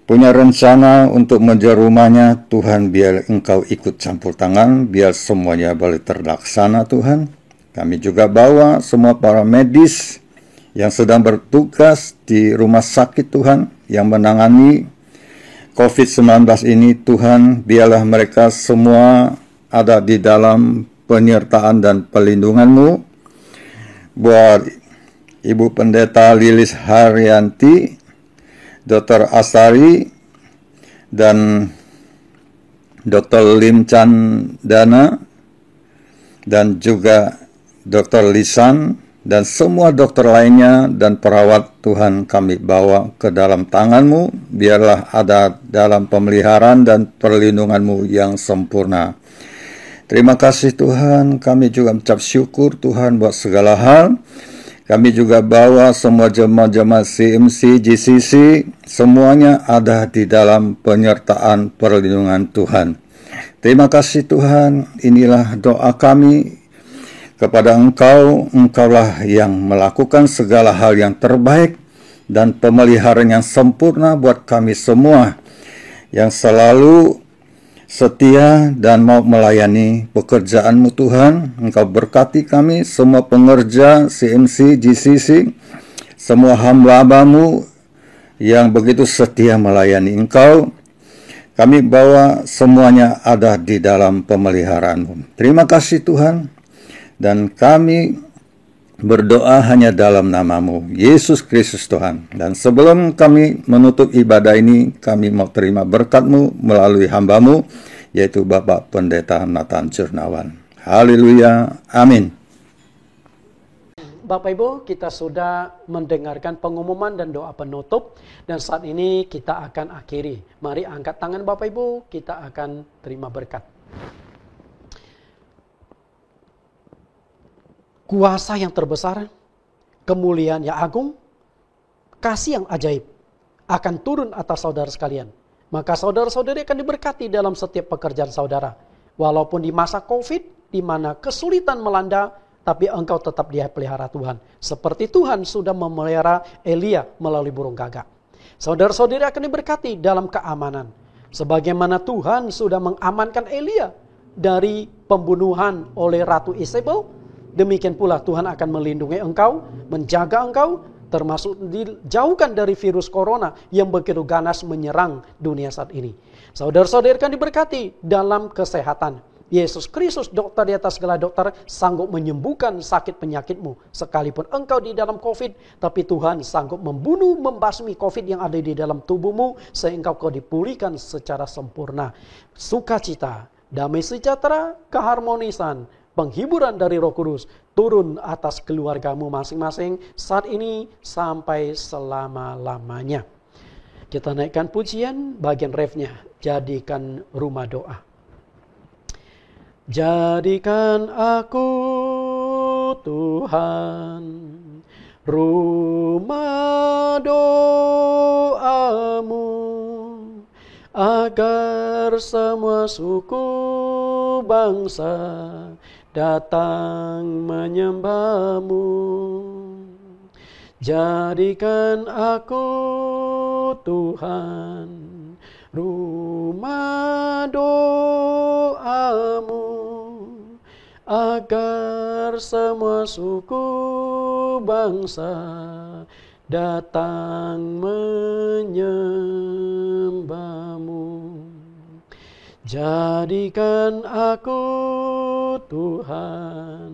punya rencana untuk menjual rumahnya. Tuhan, biar Engkau ikut campur tangan, biar semuanya boleh terlaksana Tuhan. Kami juga bawa semua para medis yang sedang bertugas di rumah sakit Tuhan, yang menangani COVID-19 ini Tuhan, biarlah mereka semua ada di dalam penyertaan dan pelindungan-Mu. Buat Ibu Pendeta Lilis Haryanti, Dr. Asari, dan Dr. Lim Chandana, dan juga Dr. Lisan, dan semua dokter lainnya dan perawat Tuhan kami bawa ke dalam tangan-Mu, biarlah ada dalam pemeliharaan dan perlindungan-Mu yang sempurna. Terima kasih Tuhan, kami juga mengucap syukur Tuhan buat segala hal. Kami juga bawa semua jemaat-jemaat CMC, GCC, semuanya ada di dalam penyertaan perlindungan Tuhan. Terima kasih Tuhan, inilah doa kami kepada Engkau. Engkaulah yang melakukan segala hal yang terbaik dan pemeliharaan yang sempurna buat kami semua yang selalu setia dan mau melayani pekerjaan-Mu Tuhan. Engkau berkati kami semua pengerja CMC, GCC, semua hamba-hambamu yang begitu setia melayani Engkau. Kami bawa semuanya ada di dalam pemeliharaan-Mu. Terima kasih Tuhan, dan kami berdoa hanya dalam nama-Mu, Yesus Kristus Tuhan. Dan sebelum kami menutup ibadah ini, kami mau terima berkat-Mu melalui hamba-Mu, yaitu Bapak Pendeta Nathan Jurnawan. Haleluya, amin. Bapak Ibu, kita sudah mendengarkan pengumuman dan doa penutup, dan saat ini kita akan akhiri. Mari angkat tangan Bapak Ibu, kita akan terima berkat. Kuasa yang terbesar, kemuliaan yang agung, kasih yang ajaib akan turun atas saudara sekalian. Maka saudara-saudari akan diberkati dalam setiap pekerjaan saudara. Walaupun di masa COVID, di mana kesulitan melanda, tapi engkau tetap dipelihara Tuhan. Seperti Tuhan sudah memelihara Elia melalui burung gagak. Saudara-saudari akan diberkati dalam keamanan. Sebagaimana Tuhan sudah mengamankan Elia dari pembunuhan oleh Ratu Isabel, demikian pula Tuhan akan melindungi engkau, menjaga engkau, termasuk dijauhkan dari virus corona yang begitu ganas menyerang dunia saat ini. Saudara-saudari akan diberkati dalam kesehatan. Yesus Kristus, dokter di atas segala dokter, sanggup menyembuhkan sakit penyakitmu. Sekalipun engkau di dalam COVID, tapi Tuhan sanggup membunuh, membasmi COVID yang ada di dalam tubuhmu, sehingga kau dipulihkan secara sempurna. Sukacita, damai sejahtera, keharmonisan, penghiburan dari Roh Kudus turun atas keluargamu masing-masing saat ini sampai selama-lamanya. Kita naikkan pujian bagian refnya, jadikan rumah doa. Jadikan aku Tuhan rumah doamu, agar semua suku bangsa datang menyembahmu. Jadikan aku Tuhan rumah doamu, agar semua suku bangsa datang menyembahmu. Jadikan aku Tuhan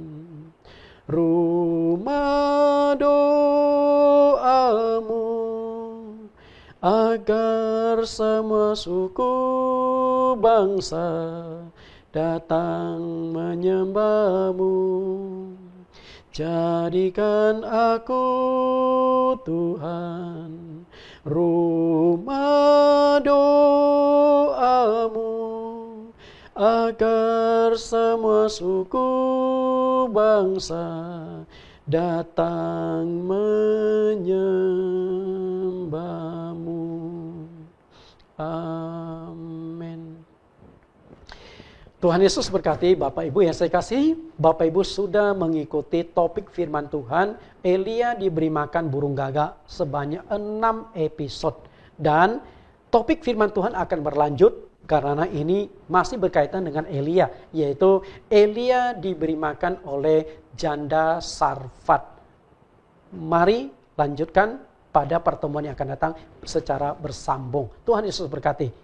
rumah doamu, agar semua suku bangsa datang menyembahmu. Jadikan aku Tuhan rumah doamu, agar semua suku bangsa datang menyembahmu. Amin. Tuhan Yesus berkati Bapak Ibu yang saya kasih. Bapak Ibu sudah mengikuti topik firman Tuhan. Elia diberi makan burung gagak sebanyak 6 episode. Dan topik firman Tuhan akan berlanjut karena ini masih berkaitan dengan Elia. Yaitu Elia diberi makan oleh janda Sarfat. Mari lanjutkan pada pertemuan yang akan datang secara bersambung. Tuhan Yesus berkati.